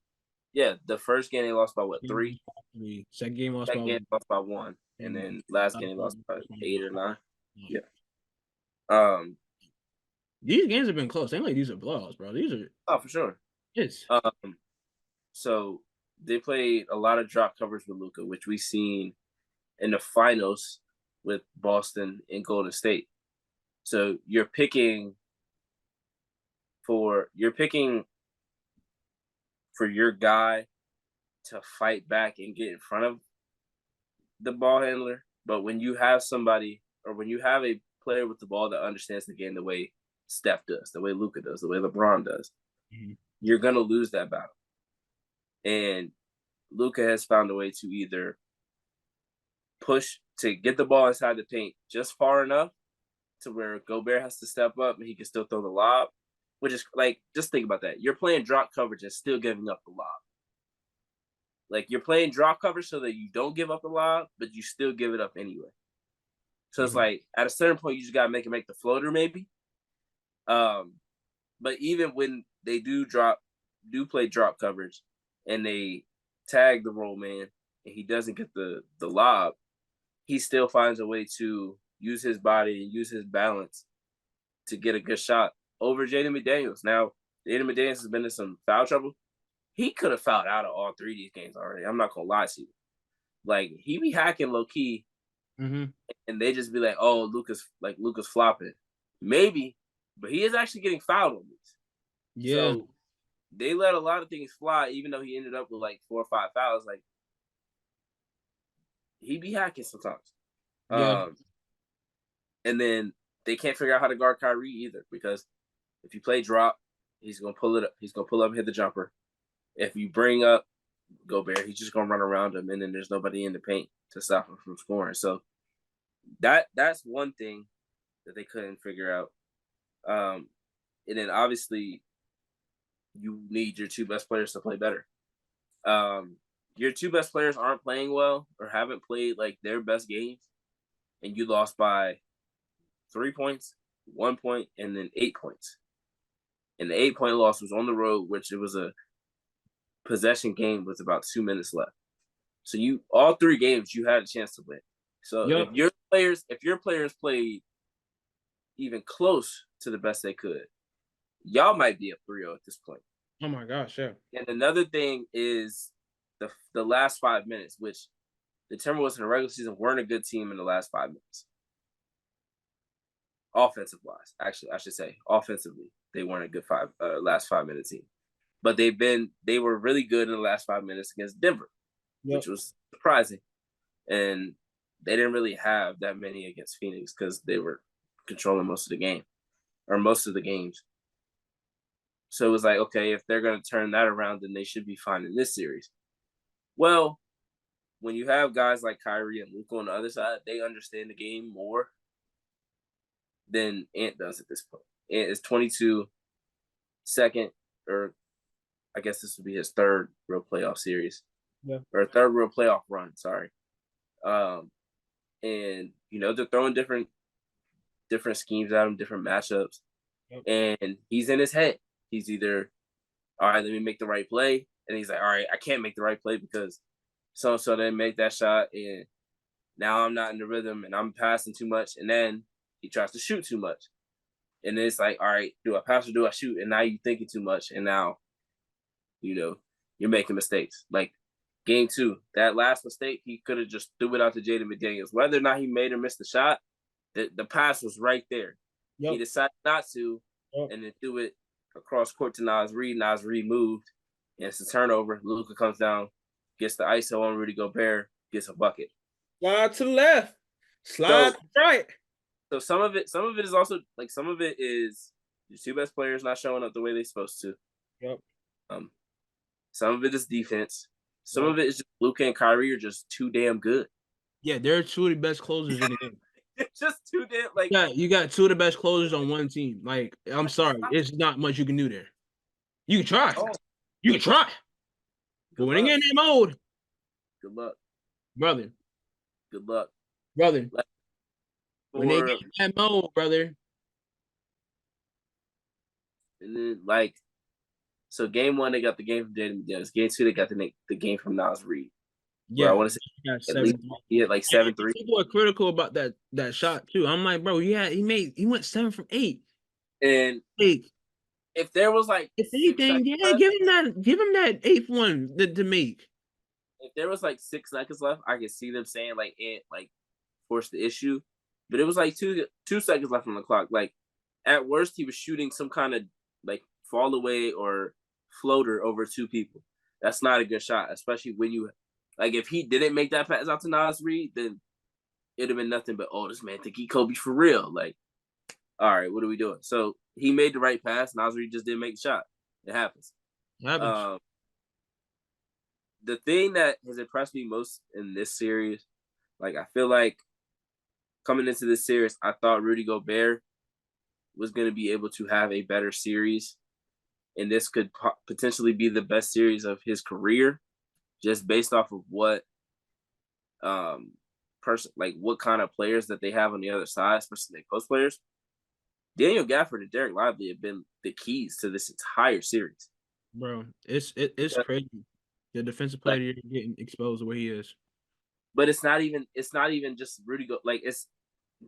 Yeah, the first game they lost by what, 3? 3. Second game lost by 1. and then last game they lost by 8 or 9. Yeah. Um. These games have been close. They ain't like these are blowouts, bro. These are. Oh, for sure. It's. So they played a lot of drop coverage with Luka, which we've seen in the finals with Boston and Golden State. So you're picking for your guy to fight back and get in front of the ball handler. But when you have somebody, or when you have a player with the ball that understands the game the way Steph does, the way Luka does, the way LeBron does, you're going to lose that battle. And Luka has found a way to either push to get the ball inside the paint just far enough to where Gobert has to step up and he can still throw the lob, which is like, just think about that. You're playing drop coverage and still giving up the lob. Like, you're playing drop coverage so that you don't give up the lob, but you still give it up anyway. So it's like, at a certain point, you just got to make the floater maybe. But even when they do play drop coverage and they tag the roll man and he doesn't get the lob, he still finds a way to use his body and use his balance to get a good shot over Jaden McDaniels. Now, Jaden McDaniels has been in some foul trouble. He could have fouled out of all 3 of these games already. I'm not going to lie to you. Like, he be hacking low-key, and they just be like, oh, Luka's flopping. Maybe, but he is actually getting fouled on these. Yeah. So they let a lot of things fly, even though he ended up with like 4 or 5 fouls. Like, he be hacking sometimes. Yeah. And then they can't figure out how to guard Kyrie either, because if you play drop, he's going to pull it up. He's going to pull up and hit the jumper. If you bring up Gobert, he's just going to run around him, and then there's nobody in the paint to stop him from scoring. So that's one thing that they couldn't figure out. And then obviously you need your 2 best players to play better. Your 2 best players aren't playing well or haven't played like their best games, and you lost by 3 points, 1 point, and then 8 points. And the 8-point loss was on the road, which it was a possession game with about 2 minutes left. So all 3 games you had a chance to win. So if your players played even close to the best they could, y'all might be up 3-0 at this point. Oh my gosh, yeah. And another thing is the last 5 minutes, which the Timberwolves in the regular season weren't a good team in the last 5 minutes. Offensive wise, actually, I should say offensively, they weren't a good last 5 minute team. But they were really good in the last 5 minutes against Denver, which was surprising. And they didn't really have that many against Phoenix because they were controlling most of the game, or most of the games. So it was like, okay, if they're going to turn that around, then they should be fine in this series. Well, when you have guys like Kyrie and Luka on the other side, they understand the game more than Ant does at this point. Ant is 22, second, or I guess this would be his 3rd real playoff series. Yeah. Or 3rd real playoff run, sorry. And, they're throwing different schemes at him, different matchups. Yep. And he's in his head. He's either, all right, let me make the right play. And he's like, all right, I can't make the right play because so-and-so didn't make that shot. And now I'm not in the rhythm and I'm passing too much. And then he tries to shoot too much. And then it's like, all right, do I pass or do I shoot? And now you're thinking too much. And now, you're making mistakes. Like game 2, that last mistake, he could have just threw it out to Jaden McDaniels. Whether or not he made or missed the shot, the pass was right there. Yep. He decided not to, and then threw it across court to Nas Reed. Nas Reed moved, and it's a turnover. Luka comes down, gets the ISO on Rudy Gobert, gets a bucket. Slide to the left, slide to the right. So some of it is also like, some of it is your 2 best players not showing up the way they're supposed to. Yep. Some of it is defense. Some of it is just Luka and Kyrie are just too damn good. Yeah, they're 2 of the best closers in the game. It's just too damn like. Yeah, you got 2 of the best closers on one team. Like, I'm sorry, it's not much you can do there. You can try. You can try. But when they get in that mode, good luck, brother. Good luck, brother. When they get in that mode, brother. And then so game 1 they got the game from Jaden McDaniels. Game 2 they got the game from Nas Reed. Bro, I Yeah, want to say he got at least 7. he had like 7 3. People are critical about that shot too. I'm like, bro, yeah, he went 7 from 8. And Like, if there was like if 6 seconds anything, yeah, left, give him that 8th one to make. if there was like 6 seconds left, I could see them saying like force the issue. But it was like 2 seconds left on the clock. Like at worst, he was shooting some kind of like fall away or floater over 2 people. That's not a good shot, especially when you like if he didn't make that pass out to Nas Reed, then it'd have been nothing but this man think he Kobe for real. Like, all right, what are we doing? So he made the right pass. Nas Reed just didn't make the shot. It happens. Happens. The thing that has impressed me most in this series, like I feel like coming into this series, I thought Rudy Gobert was going to be able to have a better series, and this could potentially be the best series of his career, just based off of what what kind of players that they have on the other side, especially their post players. Daniel Gafford and Derek Lively have been the keys to this entire series. Bro, it's crazy. The defensive player getting exposed the way he is. But it's not even just Rudy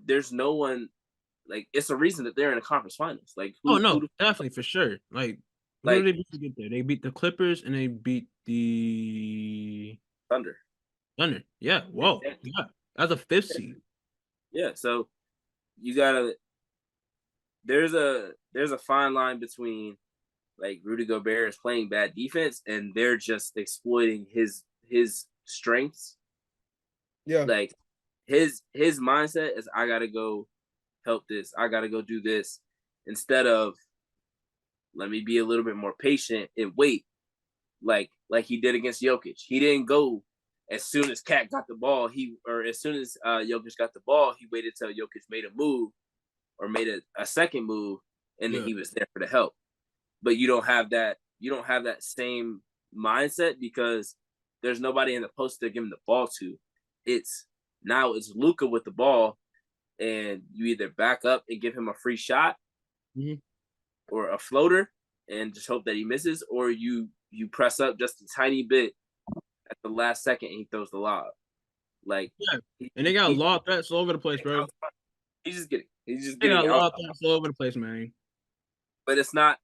there's no one like it's a reason that they're in the conference finals. Like Definitely for sure. Like who did they beat to get there? They beat the Clippers and they beat the Thunder. Thunder. Yeah. Whoa. Yeah. That's a 5th seed. Yeah. So you gotta there's a fine line between like Rudy Gobert is playing bad defense and they're just exploiting his strengths. Yeah. Like his mindset is I gotta go help this, I gotta go do this, instead of let me be a little bit more patient and wait. Like he did against Jokic. He didn't go as soon as Cat got the ball. As soon as Jokic got the ball, he waited till Jokic made a move or made a second move, and then he was there for the help. But you don't have that. You don't have that same mindset because there's nobody in the post to give him the ball to. It's Luka with the ball, and you either back up and give him a free shot or a floater and just hope that he misses, or you press up just a tiny bit at the last second and he throws the lob. Like, and they got lob threats all over the place, bro. He's just getting lob threats all over the place, man. But it's not.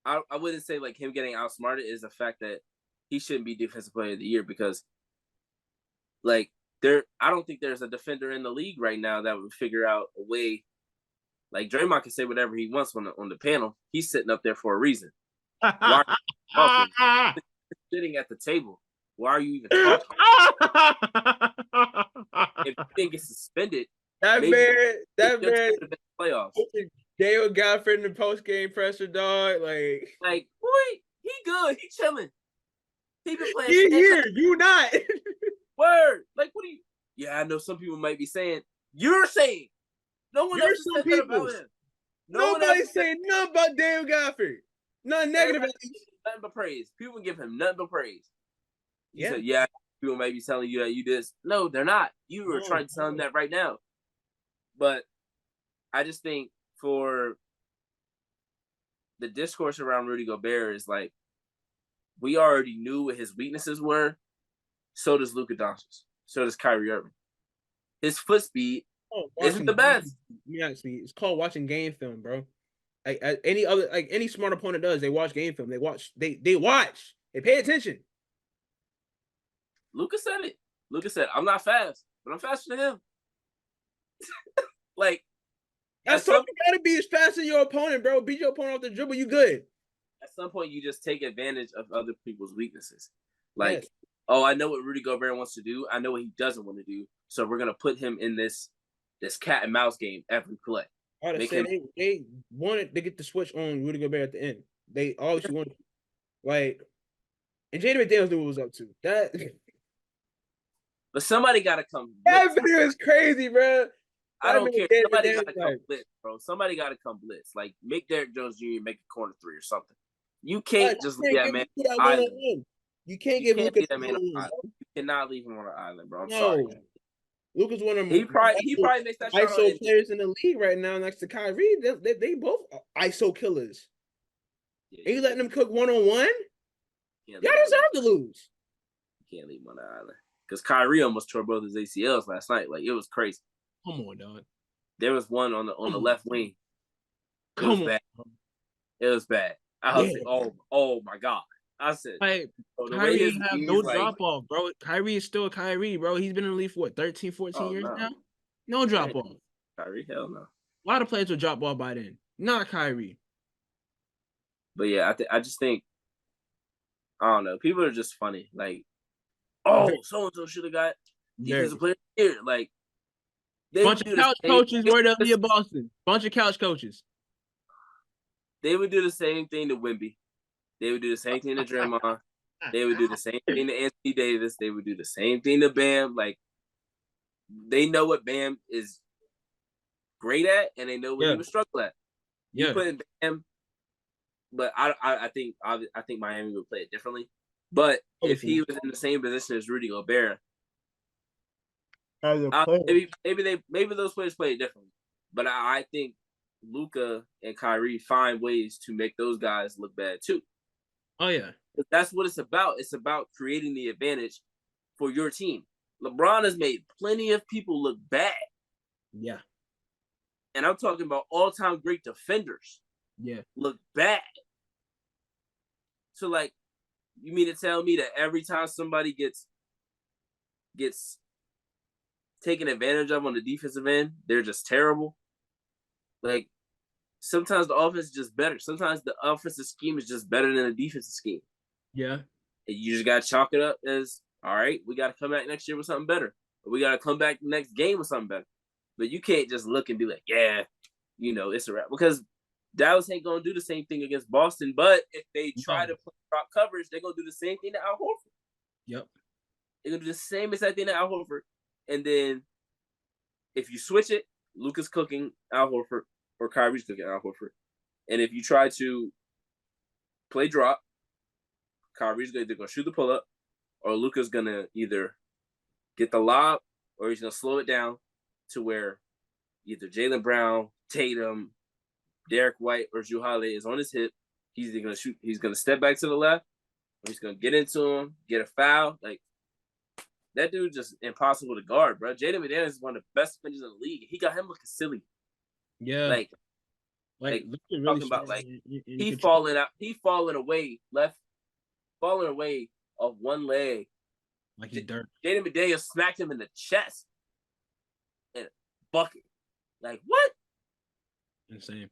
I wouldn't say like him getting outsmarted is the fact that he shouldn't be defensive player of the year because, like, I don't think there's a defender in the league right now that would figure out a way. Like Draymond can say whatever he wants on the panel. He's sitting up there for a reason. Why are you talking? Sitting at the table. Why are you even talking? If you didn't get suspended, that man, playoffs. Dale Gafford in the post game pressure, dog. Like, boy, he good. He chilling. He been playing. He here, you not. Word. Like, what do you? Yeah, I know some people might be saying. You're saying. No one else said that about him. Nobody's saying nothing about Dale Gafford. Nothing negative. Nothing but praise. People give him nothing but praise. He Yeah. said, yeah, people may be telling you that you did. No, they're not. You are trying to tell them that right now. But I just think for the discourse around Rudy Gobert is like, we already knew what his weaknesses were. So does Luka Doncic. So does Kyrie Irving. His foot speed isn't the best. Yeah, it's called watching game film, bro. Like any smart opponent does, they watch game film. They watch. They pay attention. Luka said it. Luka said, "I'm not fast, but I'm faster than him." Like, at some point, you gotta be as fast as your opponent, bro. Beat your opponent off the dribble, you good. At some point, you just take advantage of other people's weaknesses. Like, oh, I know what Rudy Gobert wants to do. I know what he doesn't want to do. So we're gonna put him in this cat and mouse game every play. They wanted to get the switch on Rudy Gobert at the end. They obviously wanted, and Jaden McDaniels knew what was up to that. But somebody got to come. That video is crazy, bro. I don't care. Somebody got to come blitz, bro. Somebody got to come blitz. Like, make Derrick Jones Jr. make a corner three or something. You can't just leave that man on the island. You can't give Luka that man on the island. You cannot leave him on the island, bro. I'm sorry. Luka's one of them. He probably makes that shot ISO players in the league right now next to Kyrie. They both ISO killers. Yeah, you letting them cook one-on-one? Y'all deserve to lose. You can't leave him on the island. because Kyrie almost tore both his ACLs last night. Like, it was crazy. Come on, dog. There was one on the left wing. It was bad. It was bad. I was like, oh my God. I said, like, the Kyrie way his have no drop off, bro. Kyrie is still Kyrie, bro. He's been in the league for what, 13, 14 years now? No drop off. Kyrie, hell no. A lot of players will drop off by then. Not Kyrie. But yeah, I just think, I don't know. People are just funny. Like, oh, so and so should have got defensive player here. Like, bunch of couch coaches were up near Boston. Bunch of couch coaches. They would do the same thing to Wemby. They would do the same thing to Draymond. They would do the same thing to Anthony Davis. They would do the same thing to Bam. Like, they know what Bam is great at, and they know what he would struggle at. You put in Bam, but I think Miami would play it differently. But if he was in the same position as Rudy Gobert, maybe those players play it differently. But I think Luka and Kyrie find ways to make those guys look bad too. Oh yeah, that's what it's about. It's about creating the advantage for your team. LeBron has made plenty of people look bad. Yeah, and I'm talking about all-time great defenders. Yeah, look bad. So, like, you mean to tell me that every time somebody gets taken advantage of on the defensive end, they're just terrible? Like, sometimes the offense is just better. Sometimes the offensive scheme is just better than the defensive scheme. Yeah. And you just got to chalk it up as, all right, we got to come back next year with something better. Or we got to come back next game with something better. But you can't just look and be like, yeah, it's a wrap. Because Dallas ain't going to do the same thing against Boston. But if they try to play drop coverage, they're going to do the same thing to Al Horford. Yep. They're going to do the same exact thing to Al Horford. And then if you switch it, Luka's cooking Al Horford or Kyrie's cooking Al Horford. And if you try to play drop, Kyrie's either going to shoot the pull-up or Luka's going to either get the lob or he's going to slow it down to where either Jaylen Brown, Tatum, Derek White, or Jrue Holiday is on his hip. He's either going to shoot, he's going to step back to the left, or he's going to get into him, get a foul. Like, that dude just impossible to guard, bro. Jaden McDaniels is one of the best defenders in the league. He got him looking silly. Yeah. Like really talking about, like, he falling away off one leg. Like he's dirt. Jaden McDaniels smacked him in the chest and bucket. Like, what? Insane.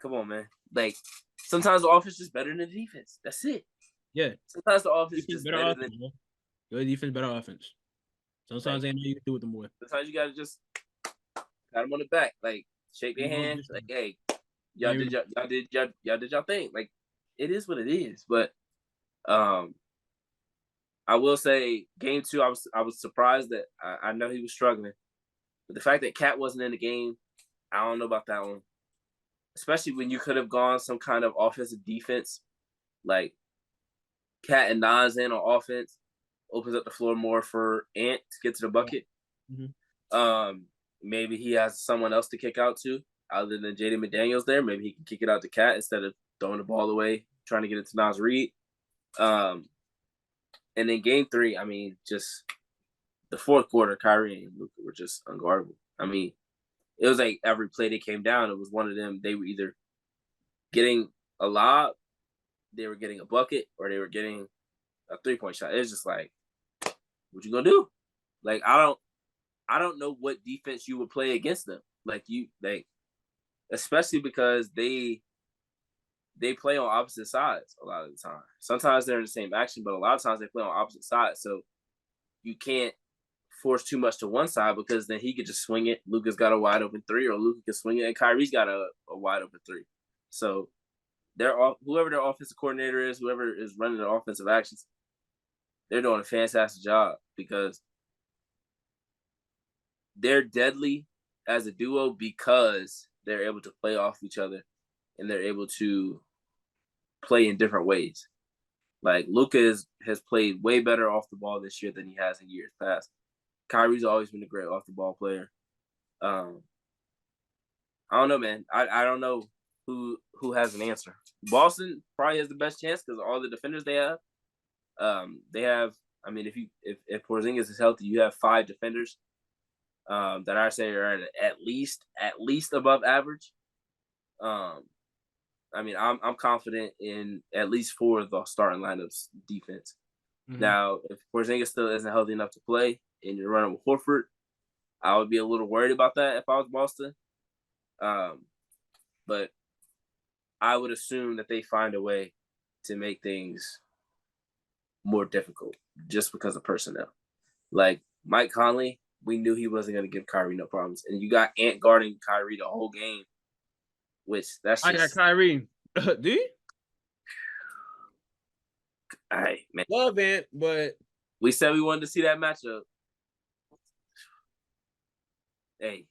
Come on, man. Like, sometimes the offense is better than the defense. That's it. Yeah. Sometimes the offense is better offense, than good defense, better offense. Sometimes they know you can do with them more. Sometimes you gotta just pat them on the back, like shake their hand, like, hey, y'all did y'all thing. Like, it is what it is. But I will say, game 2, I was surprised that I know he was struggling, but the fact that Cat wasn't in the game, I don't know about that one. Especially when you could have gone some kind of offensive defense, like Cat and Nas in on offense, opens up the floor more for Ant to get to the bucket. Mm-hmm. Maybe he has someone else to kick out to other than Jaden McDaniels there. Maybe he can kick it out to Cat instead of throwing the ball away, trying to get it to Nas Reed. And then game 3, I mean, just the fourth quarter, Kyrie and Luka were just unguardable. I mean, it was like every play they came down, it was one of them. They were either getting a lob, they were getting a bucket, or they were getting a 3-point shot. It's just like, what you gonna do? Like, I don't know what defense you would play against them. Like, especially because they play on opposite sides a lot of the time. Sometimes they're in the same action, but a lot of times they play on opposite sides. So you can't force too much to one side because then he could just swing it. Luka's got a wide open 3, or Luka can swing it, and Kyrie's got a wide open 3. So whoever their offensive coordinator is, whoever is running the offensive actions, they're doing a fantastic job because they're deadly as a duo because they're able to play off each other and they're able to play in different ways. Like, Luka has played way better off the ball this year than he has in years past. Kyrie's always been a great off the ball player. I don't know, man. I don't know who has an answer. Boston probably has the best chance because of all the defenders they have. They have I mean, if Porzingis is healthy, you have 5 defenders that I say are at least above average. I mean, I'm confident in at least 4 of the starting lineups defense. Mhm. Now, if Porzingis still isn't healthy enough to play and you're running with Horford, I would be a little worried about that if I was Boston. But I would assume that they find a way to make things more difficult just because of personnel. Like Mike Conley, we knew he wasn't going to give Kyrie no problems. And you got Ant guarding Kyrie the whole game, which that's I got just. Kyrie. Do you? All right, man. Love Ant, but We said we wanted to see that matchup. Hey,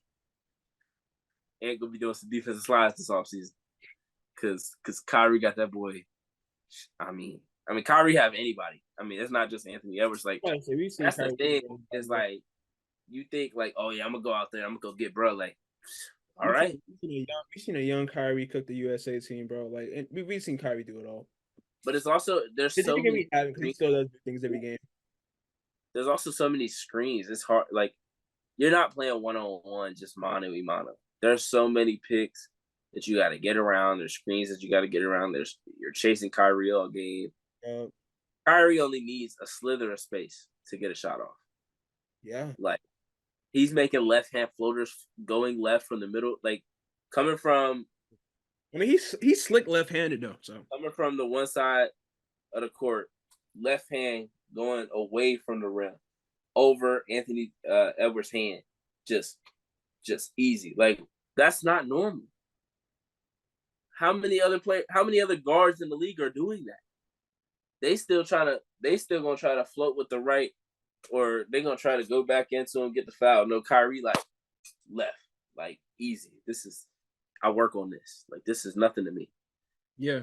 Ant gonna be doing some defensive slides this offseason. Cause Kyrie got that boy. I mean, Kyrie have anybody. I mean, it's not just Anthony Edwards. Like, we've seen that's the Kyrie. thing. Is like, you think like, oh yeah, I'm gonna go out there, I'm gonna go get bro. Like, all right. We've seen a young Kyrie cook the USA team, bro. Like, and we've seen Kyrie do it all. But it's also there's so many. He still does things every game. There's also so many screens. It's hard. Like, you're not playing 1-on-1 just mano y mano. There's so many picks that you got to get around. There's screens that you got to get around. You're chasing Kyrie all game. Kyrie only needs a slither of space to get a shot off. Yeah. Like, he's making left-hand floaters going left from the middle. Like, coming from. I mean, he's slick left-handed, though. So coming from the one side of the court, left hand going away from the rim, over Anthony Edwards' hand. Just easy. Like, that's not normal. How many other guards in the league are doing that? They still gonna try to float with the right, or they're gonna try to go back into him, get the foul. No, Kyrie, like, left. Like, easy. I work on this. Like, this is nothing to me. Yeah.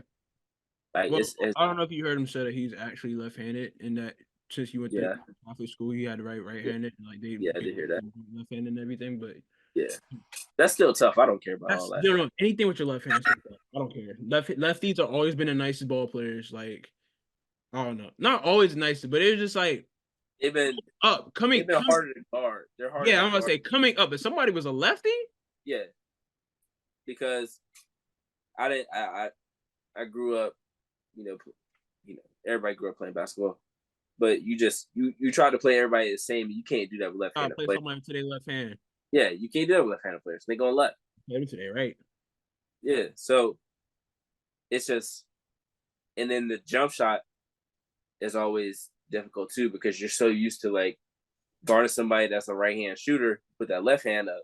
Like, well, I don't know if you heard him say that he's actually left-handed, and that since he went to Catholic school, he had to right-handed. Like, I did hear that. Left-handed and everything, but yeah, that's still tough. I don't care about all that. No, anything with your left hand. I don't care. Lefties have always been the nicest ball players. Like, I don't know, not always nice, but it was just like they've been harder to guard. They're harder. Yeah, I'm gonna say coming up. If somebody was a lefty, yeah, because I grew up, you know, everybody grew up playing basketball, but you try to play everybody the same. You can't do that with left-handed players. Play someone to their left hand. Yeah, you can't do that with left-handed players. They going left. Maybe today, right? Yeah, so it's just, and then the jump shot is always difficult too, because you're so used to like guarding somebody that's a right-hand shooter. Put that left hand up.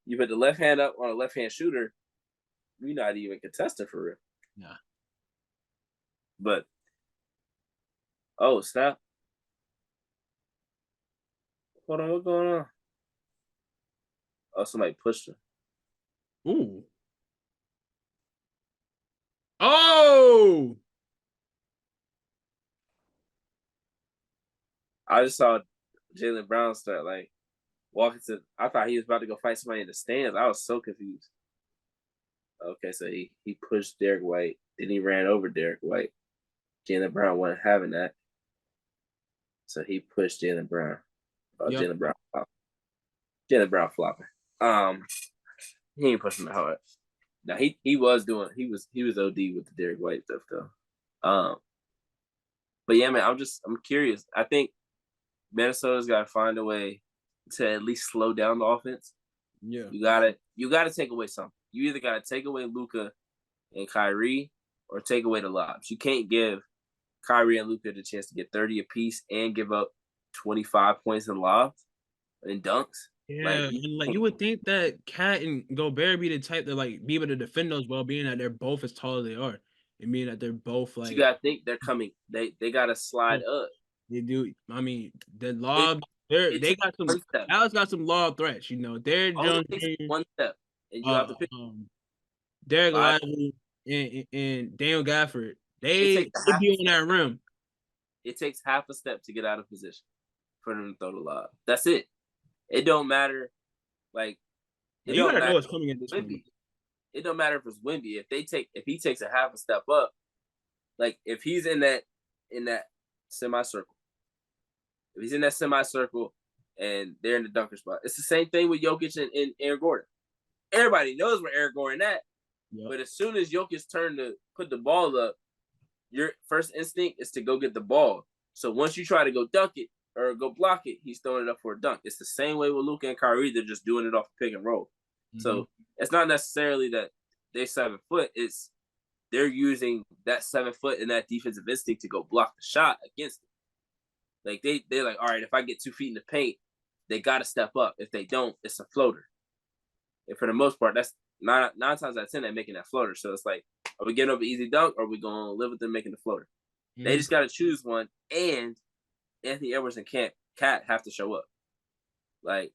You put the left hand up on a left-hand shooter, you're not even contesting for real. Yeah. But oh snap! Hold on, what's going on? Oh, somebody pushed her. Ooh. Oh. I just saw Jaylen Brown start like walking to. I thought he was about to go fight somebody in the stands. I was so confused. Okay, so he pushed Derek White, then he ran over Derek White. Jaylen Brown wasn't having that, so he pushed Jaylen Brown. Jaylen Brown flopping. Jaylen Brown flopping. He ain't pushing that hard. Now he was OD with the Derek White stuff though. But yeah, man, I'm curious. I think Minnesota's got to find a way to at least slow down the offense. Yeah, you gotta take away something. You either gotta take away Luka and Kyrie, or take away the lobs. You can't give Kyrie and Luka the chance to get 30 apiece and give up 25 points in lobs and dunks. Yeah, and you would think that Cat and Gobert be the type to like be able to defend those well, being that they're both as tall as they are, and being that they're both like. You gotta think they're coming. They gotta slide up. They do. I mean, the lob. They got some. Dallas got some lob threats. They're Jones. One step, and you have to pick. Derek Lively and Daniel Gafford. They be on that rim. It takes half a step to get out of position for them to throw the lob. That's it. It don't matter. Like, you gotta know what's coming at this point. It don't matter if it's Wemby. If he takes a half a step up, like if he's in that semicircle, If he's in that semicircle and they're in the dunker spot, it's the same thing with Jokic and Aaron Gordon. Everybody knows where Aaron Gordon at, but as soon as Jokic's turn to put the ball up, your first instinct is to go get the ball. So once you try to go dunk it or go block it, he's throwing it up for a dunk. It's the same way with Luka and Kyrie. They're just doing it off pick and roll. Mm-hmm. So it's not necessarily that they're 7 foot. It's they're using that 7 foot and that defensive instinct to go block the shot against it. Like they're like, all right, if I get 2 feet in the paint, they got to step up. If they don't, it's a floater. And for the most part, that's nine times out of 10 they're making that floater. So it's like, are we getting up an easy dunk, or are we going to live with them making the floater? Mm-hmm. They just got to choose one, and Anthony Edwards and Cat have to show up. Like,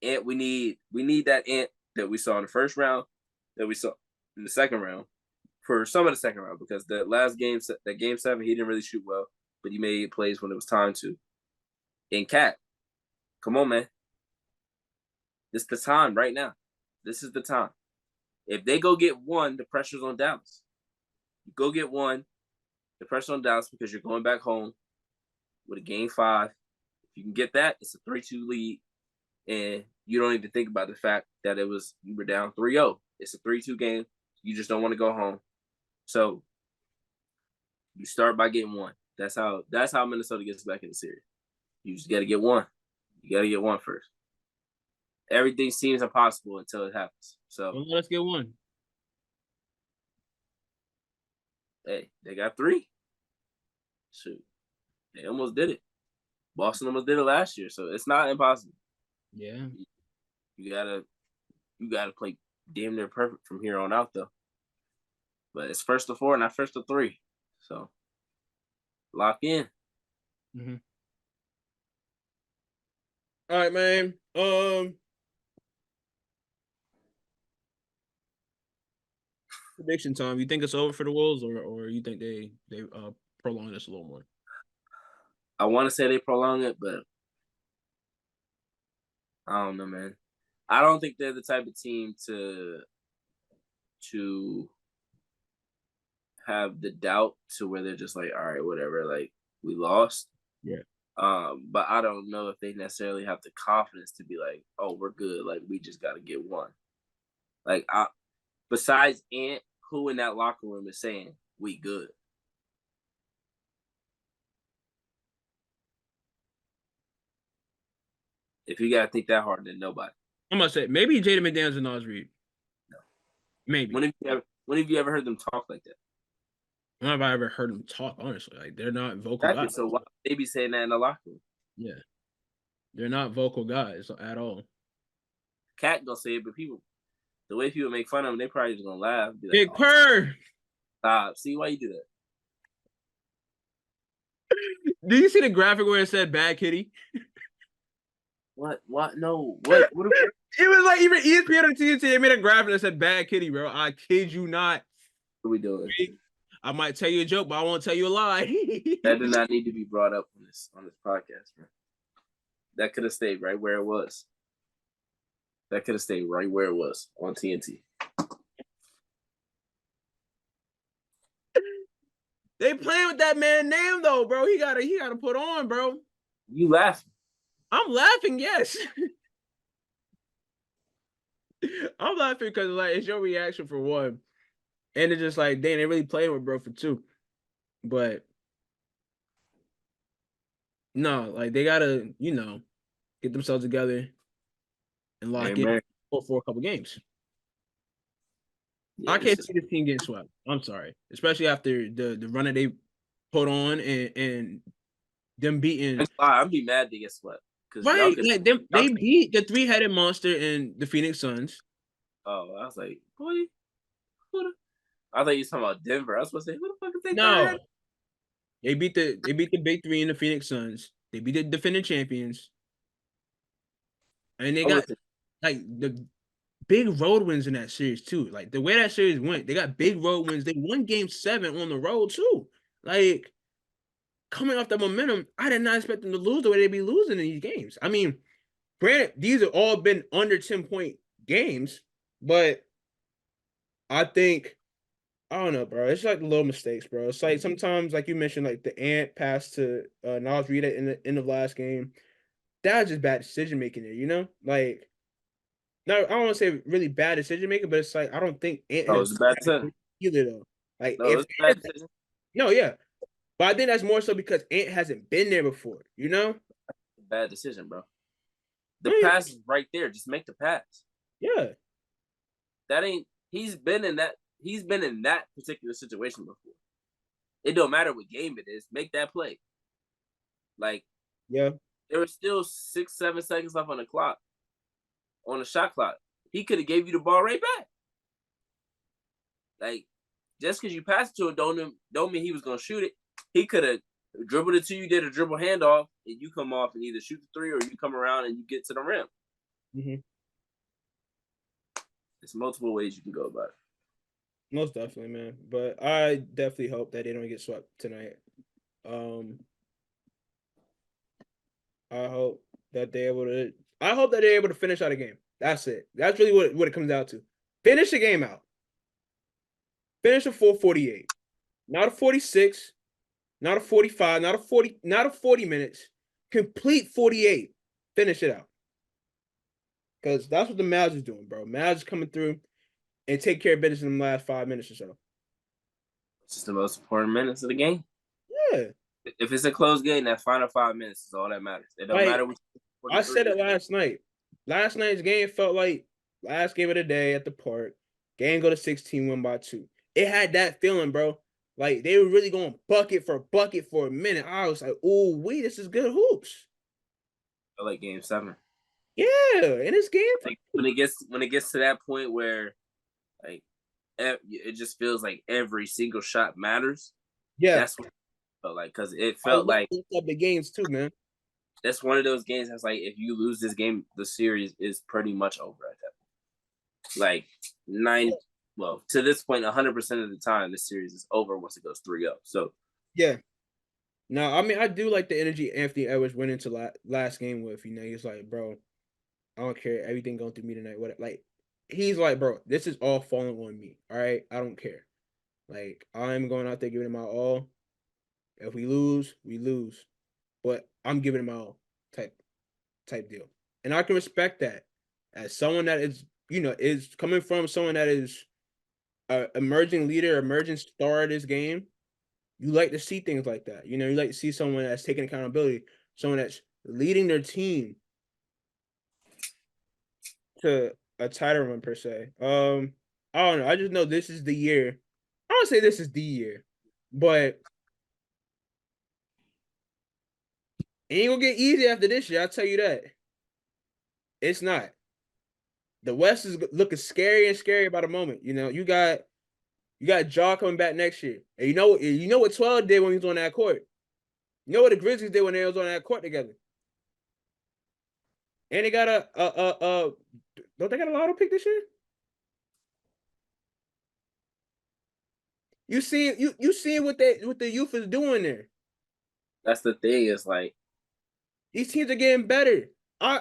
and we need that Ant that we saw in the first round, that we saw in the second round, for some of the second round, because that last game, that game 7, he didn't really shoot well, but he made plays when it was time to. And Cat, come on, man. This is the time right now. This is the time. If they go get one, the pressure's on Dallas. You go get one, the pressure's on Dallas because you're going back home with a game 5. If you can get that, it's a 3-2 lead. And you don't need to think about the fact that you were down 3-0. It's a 3-2 game. You just don't want to go home. So you start by getting one. That's how Minnesota gets back in the series. You just got to get one. You got to get one first. Everything seems impossible until it happens. So well, let's get one. Hey, they got 3. Shoot, they almost did it. Boston almost did it last year, so it's not impossible. Yeah, you gotta play damn near perfect from here on out, though. But it's first to 4, not first to 3. So lock in. Mm-hmm. All right, man. Prediction time. You think it's over for the Wolves, or you think they prolong this a little more? I want to say they prolong it, but I don't know, man. I don't think they're the type of team to have the doubt to where they're just like, all right, whatever, like we lost. Yeah. But I don't know if they necessarily have the confidence to be like, oh, we're good. Like we just got to get one. Like besides Ant, who in that locker room is saying we good? If you gotta think that hard, then nobody. I'm gonna say maybe Jaden McDaniels and Naz Reid. No, maybe. When have you ever heard them talk like that? When have I ever heard them talk? Honestly, like they're not vocal guys. So why they be saying that in the locker room? Yeah, they're not vocal guys at all. Cat gonna say it, but the way people make fun of them, they probably just gonna laugh. Be like, Big Purr. Stop. See why you do that? Do you see the graphic where it said "Bad Kitty"? What? No. What? It was like even ESPN or TNT. They made a graphic that said "Bad Kitty," bro. I kid you not. What are we doing? I might tell you a joke, but I won't tell you a lie. That did not need to be brought up on this podcast, bro. That could have stayed right where it was. That could have stayed right where it was on TNT. They playing with that man name though, bro. He gotta put on, bro. You laughing? I'm laughing, yes. I'm laughing because like it's your reaction for one. And it's just like, dang, they really playing with bro for 2. But no, like they gotta, get themselves together and lock in for a couple games. Yeah, I can't see this team getting swept. I'm sorry. Especially after the run that they put on and them beating. I'd be mad to get swept. Right. They beat the 3-headed monster in the Phoenix Suns. Oh, I was like, boy, I thought you were talking about Denver. I was supposed to say, who the fuck is they? No. They beat the big 3 in the Phoenix Suns. They beat the defending champions. And they got like the big road wins in that series too. Like the way that series went, they got big road wins. They won game 7 on the road too. Like coming off the momentum, I did not expect them to lose the way they be losing in these games. I mean, granted, these have all been under 10-point games, but I think I don't know, bro. It's like little mistakes, bro. It's like sometimes, like you mentioned, like the Ant pass to Nas Reed in the end of last game. That was just bad decision making there, you know? Like, no, I don't want to say really bad decision making, but it's like I don't think Ant Oh, it has was a bad decision. either though. Like No, it if was a bad Ant, decision. no, yeah, but I think that's more so because Ant hasn't been there before, you know? Bad decision, bro. The I pass is right there. Just make the pass. mean, yeah, That ain't. He's been in that. He's been in that particular situation before. It don't matter what game it is. Make that play. Like yeah, there was still 6, 7 seconds left on the clock, on the shot clock. He could have gave you the ball right back. Like just because you passed it to him don't mean he was gonna shoot it. He could have dribbled it to you, did a dribble handoff, and you come off and either shoot the three or you come around and you get to the rim. mm-hmm. There's multiple ways you can go about it. Most definitely, man. But I definitely hope that they don't get swept tonight. Um, I hope that they're able to. I hope that they're able to finish out a game. That's it. That's really what it comes down to. Finish the game out. Finish a 4:48, not a 46, not a 45, not a 40, not a 40 minutes. Complete 48. Finish it out. Because that's what the Mavs is doing, bro. Mavs is coming through and take care of business in the last 5 minutes or so. It's just the most important minutes of the game. Yeah. If it's a close game, that final 5 minutes is all that matters. It don't Like matter what I said it last night. Last night's game felt like last game of the day at the park. Game go to 16, win by 2. It had that feeling, bro. Like they were really going bucket for a minute. I was like, oh, wait, this is good hoops. like game 7. Yeah, and it's game. Like when it gets to that point where like it just feels like every single shot matters. Yeah, That's what it felt like because it I felt love like these type of games too, man. that's one of those games that's like if you lose this game, the series is pretty much over at that point. Like 9, well, to this point, 100% of the time, the series is over once it goes 3-0. So Yeah. No, I mean I do like the energy Anthony Edwards went into last game with. You know, he's like, bro, I don't care. Everything going through me tonight. What like he's like, bro, this is all falling on me. All right. I don't care. Like, I'm going out there giving it my all. If we lose, we lose. But I'm giving it my all type deal. And I can respect that. As someone that is, is coming from someone that is a emerging leader, emerging star of this game, you like to see things like that. You like to see someone that's taking accountability, someone that's leading their team to a title run per se. I don't know. I just know this is the year. I don't say this is the year, but it ain't gonna get easy after this year. I'll tell you that. It's not. The West is looking scary and scary by the moment. You got Jaw coming back next year, and you know what 12 did when he was on that court. You know what the Grizzlies did when they was on that court together. And they got don't they got a lotto pick this year? You see what the youth is doing there. that's the thing. Is like These teams are getting better. I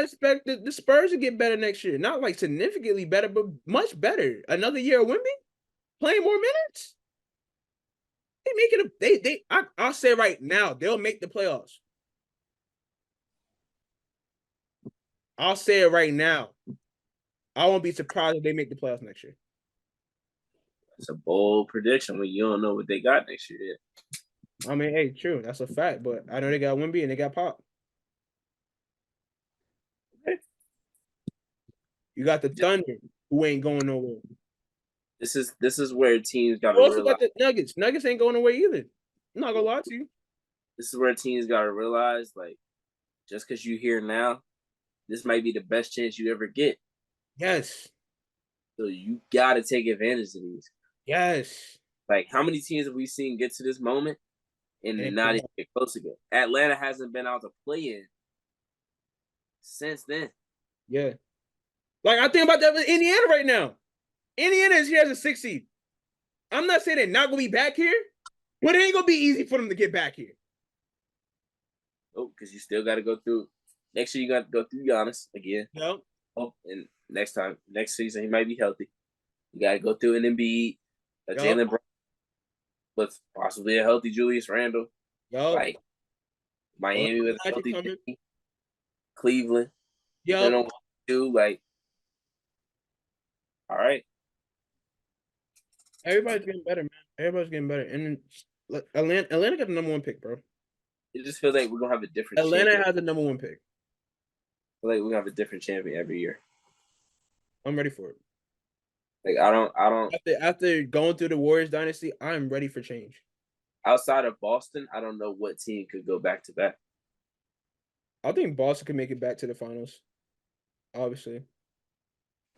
expect the Spurs to get better next year. Not like significantly better, but much better. Another year of Wemby playing more minutes. They making I'll say right now, they'll make the playoffs. I'll say it right now. I won't be surprised if they make the playoffs next year. it's a bold prediction when you don't know what they got next year yet. I mean, hey, true, that's a fact. But I know they got Wemby and they got Pop. You got the Thunder, who ain't going nowhere. This is where teams got You to also realize. got the Nuggets. Nuggets ain't going nowhere either. I'm not gonna lie to you. This is where teams got to realize, like, just because you here now, this might be the best chance you ever get. Yes. So you got to take advantage of these. Yes. Like, how many teams have we seen get to this moment and then not even get close again? Atlanta hasn't been out to play in since then. Yeah. Like, I think about that with Indiana right now. Indiana is here as a 6 seed. I'm not saying they're not going to be back here, but it ain't going to be easy for them to get back here. Oh, because you still got to go through. Next year, you got to go through Giannis again. Yep. Oh, and next season, he might be healthy. You got to go through an Embiid. a Jalen Brown with possibly a healthy Julius Randle. Like Miami with a healthy Jimmy, Cleveland. Depending on what you do, like, all right. Everybody's getting better, man. Everybody's getting better. And Atlanta got the number 1 pick, bro. It just feels like we're gonna have a different Atlanta champion. has the number 1 pick. I feel like we're gonna have a different champion every year. I'm ready for it. Like I don't after going through the Warriors dynasty, I'm ready for change. Outside of Boston, I don't know what team could go back to back. I think Boston can make it back to the finals, obviously,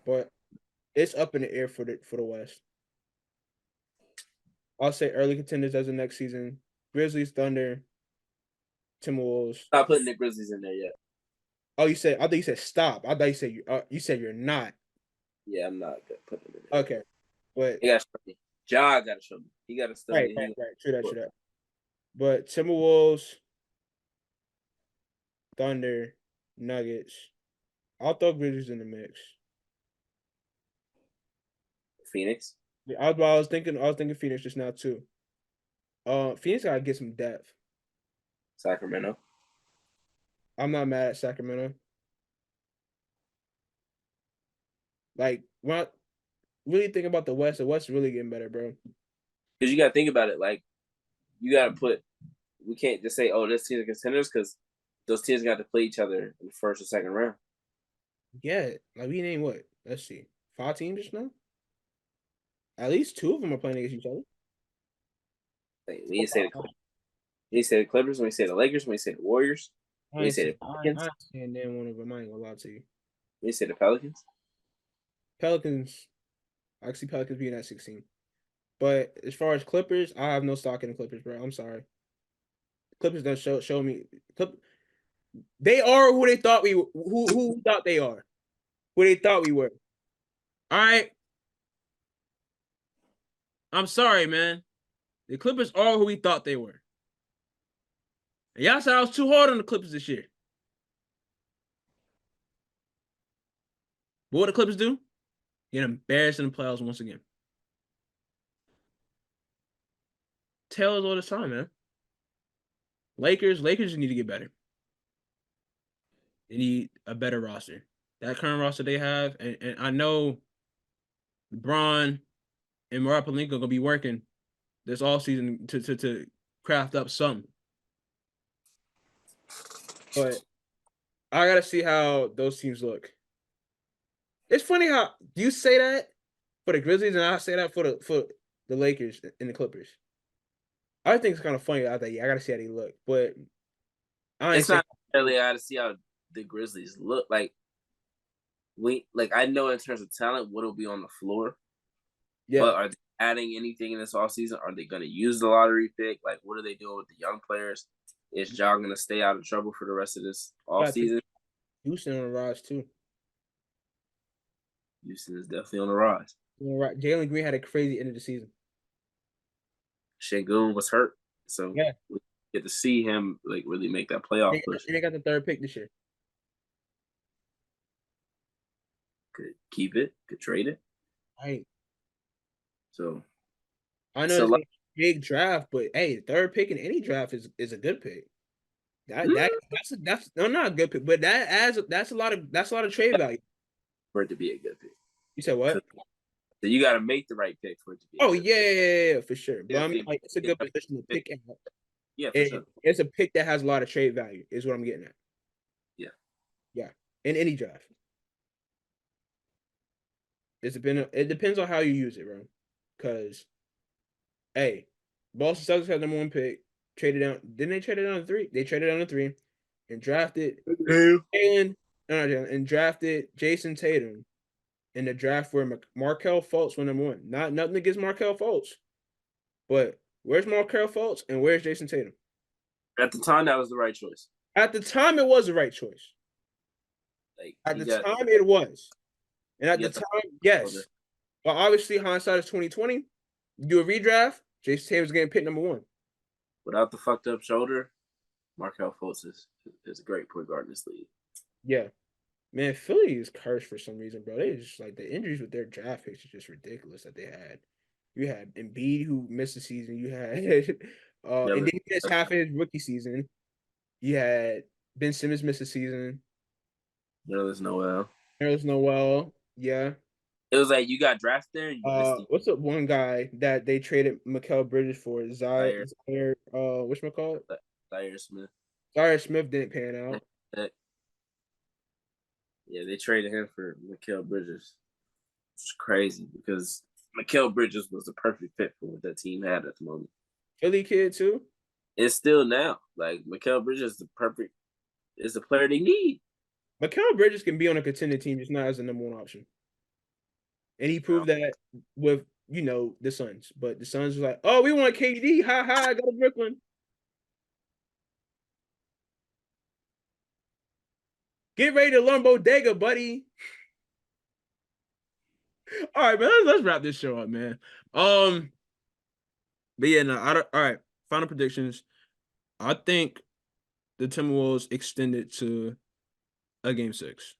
but it's up in the air for the West. I'll say early contenders as of next season: Grizzlies, Thunder, Timberwolves. Not putting the Grizzlies in there yet. Oh, I thought you said stop. I thought you said you're not. Yeah, I'm not putting them in there. Okay, but you gotta show me. Ja gotta show me. He gotta still right. True that. But Timberwolves, Thunder, Nuggets. I'll throw Grizzlies in the mix. Phoenix. I was thinking Phoenix just now too. Phoenix gotta get some depth. Sacramento. I'm not mad at Sacramento. Like, when I really think about the West is really getting better, bro. Because you gotta think about it. Like, you gotta we can't just say, oh, this team's contenders, because those teams got to play each other in the first or second round. Yeah, like we named what? Let's see, 5 teams just now. At least 2 of them are playing against each other. Like, we say the Clippers, when we say the Lakers, when we say the Warriors, when we say the Pelicans. I ain't saying damn one of them. I ain't gonna lie to you. When we say the Pelicans. I see Pelicans being at 16. But as far as Clippers, I have no stock in the Clippers, bro. I'm sorry. Clippers don't show me. They are who they thought who thought they are. Who they thought we were. All right. I'm sorry, man. The Clippers are who we thought they were. And y'all said I was too hard on the Clippers this year. But what the Clippers do? Get embarrassed in the playoffs once again. Tell us all the time, man. Lakers need to get better. They need a better roster. That current roster they have, and I know LeBron and Marat Palinka are gonna be working this offseason to craft up something. But I gotta see how those teams look. It's funny how you say that for the Grizzlies and I say that for the Lakers and the Clippers. I think it's kind of funny. I gotta see how they look, but it's not necessarily I gotta see how the Grizzlies look. Like I know in terms of talent, what'll be on the floor. Yeah. But are they adding anything in this offseason? Are they going to use the lottery pick? Like, what are they doing with the young players? Is Ja going to stay out of trouble for the rest of this offseason? Houston on the rise, too. Houston is definitely on the rise. Jalen Green had a crazy end of the season. Şengün was hurt. So yeah, we get to see him like really make that playoff push. And they got the 3rd pick this year. Could keep it, could trade it. Right. So I know it's a big draft, but hey, 3rd pick in any draft is a good pick. That's not a good pick, but that's a lot of trade value for it to be a good pick. You said what? So you got to make the right pick for it to be. Oh yeah, for sure. But I mean, like, it's a good position to pick out. Yeah, for sure. It's a pick that has a lot of trade value. Is what I'm getting at. Yeah, in any draft. It depends on how you use it, bro. Because, hey, Boston Celtics had number 1 pick. Traded down. Didn't they trade it down to 3? They traded down to 3 and drafted and drafted Jason Tatum in the draft where Markelle Fultz went number 1. Nothing against Markelle Fultz, but where's Markelle Fultz and where's Jason Tatum? At the time, that was the right choice. At the time, it was the right choice. Like, at the time, it was. And at the time, yes. But obviously, hindsight is 2020. You do a redraft, Jason Tatum's getting picked number 1. Without the fucked up shoulder, Markelle Fultz is a great point guard in this league. Yeah. Man, Philly is cursed for some reason, bro. They just like the injuries with their draft picks is just ridiculous that they had. You had Embiid who missed the season. You had Yeah, and then he missed half of his rookie season. You had Ben Simmons miss the season. there's Noel. There's Noel. Yeah. It was like you got drafted there and you missed the What's up? One guy that they traded Mikal Bridges for Zaire, Zaire whatchamacallit? Zaire Smith. Zaire Smith didn't pan out. Yeah, they traded him for Mikal Bridges. It's crazy because Mikal Bridges was the perfect fit for what that team had at the moment. Philly kid too. It's still now. Like Mikal Bridges is the player they need. Mikal Bridges can be on a contender team, just not as the number one option. And he proved that with the Suns. But the Suns was like, oh, we want KD. Ha ha, go to Brooklyn. Get ready to learn bodega, buddy. All right, man. Let's wrap this show up, man. But yeah, no, all right. Final predictions. I think the Timberwolves extended to a game 6.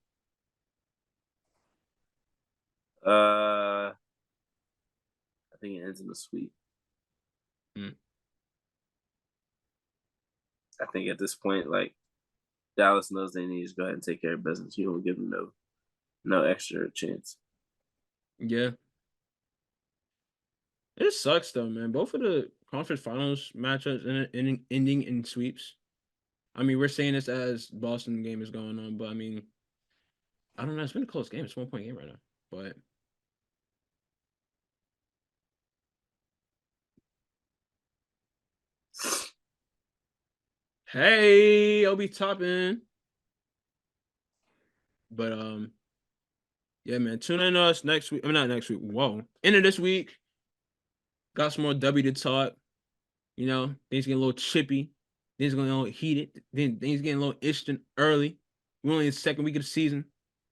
I think it ends in a sweep. I think at this point, like Dallas knows they need to go ahead and take care of business. You don't give them no extra chance. Yeah. It sucks though, man. Both of the conference finals matchups ending in sweeps. I mean, we're saying this as Boston game is going on, but I mean, I don't know. It's been a close game. It's a 1-point game right now, but hey, I'll be topping. But yeah, man. Tune in to us next week. I mean, not next week. Whoa, end of this week. Got some more W to talk. Things getting a little chippy. Things getting a little heated. Then things getting a little instant early. We're only in the second week of the season.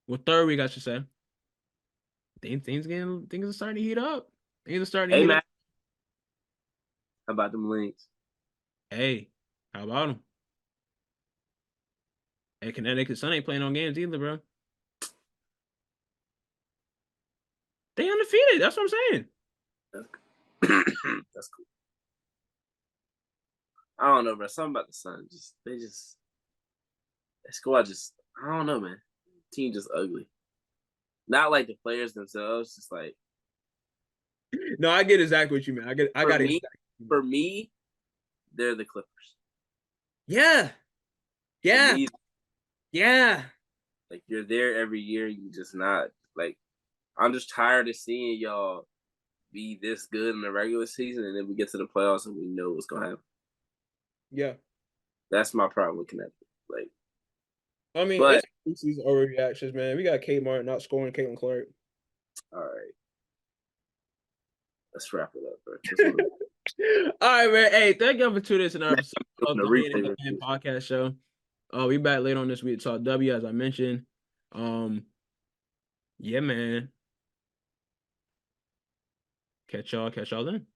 Well, third week, I should say. Things are starting to heat up. Things are starting to heat up. How about them links? Hey, how about them? Hey, Connecticut Sun ain't playing on games either, bro. They undefeated. That's what I'm saying. That's cool. I don't know, bro. Something about the Sun. That squad I don't know, man. Team just ugly. Not like the players themselves, just like. No, I get exactly what you mean. I got it. For me, they're the Clippers. Yeah. Yeah. Me, yeah. Like you're there every year, you just not like. I'm just tired of seeing y'all be this good in the regular season, and then we get to the playoffs and we know what's gonna happen. Yeah, that's my problem with Connecticut. Like, I mean, it's preseason overreactions, man. We got Kate Martin not scoring Caitlin Clark. All right, let's wrap it up, bro. All right, man. Hey, thank y'all for tuning in to another episode of the Headband podcast show. We back later on this week to talk W, as I mentioned. Yeah, man. Catch y'all then.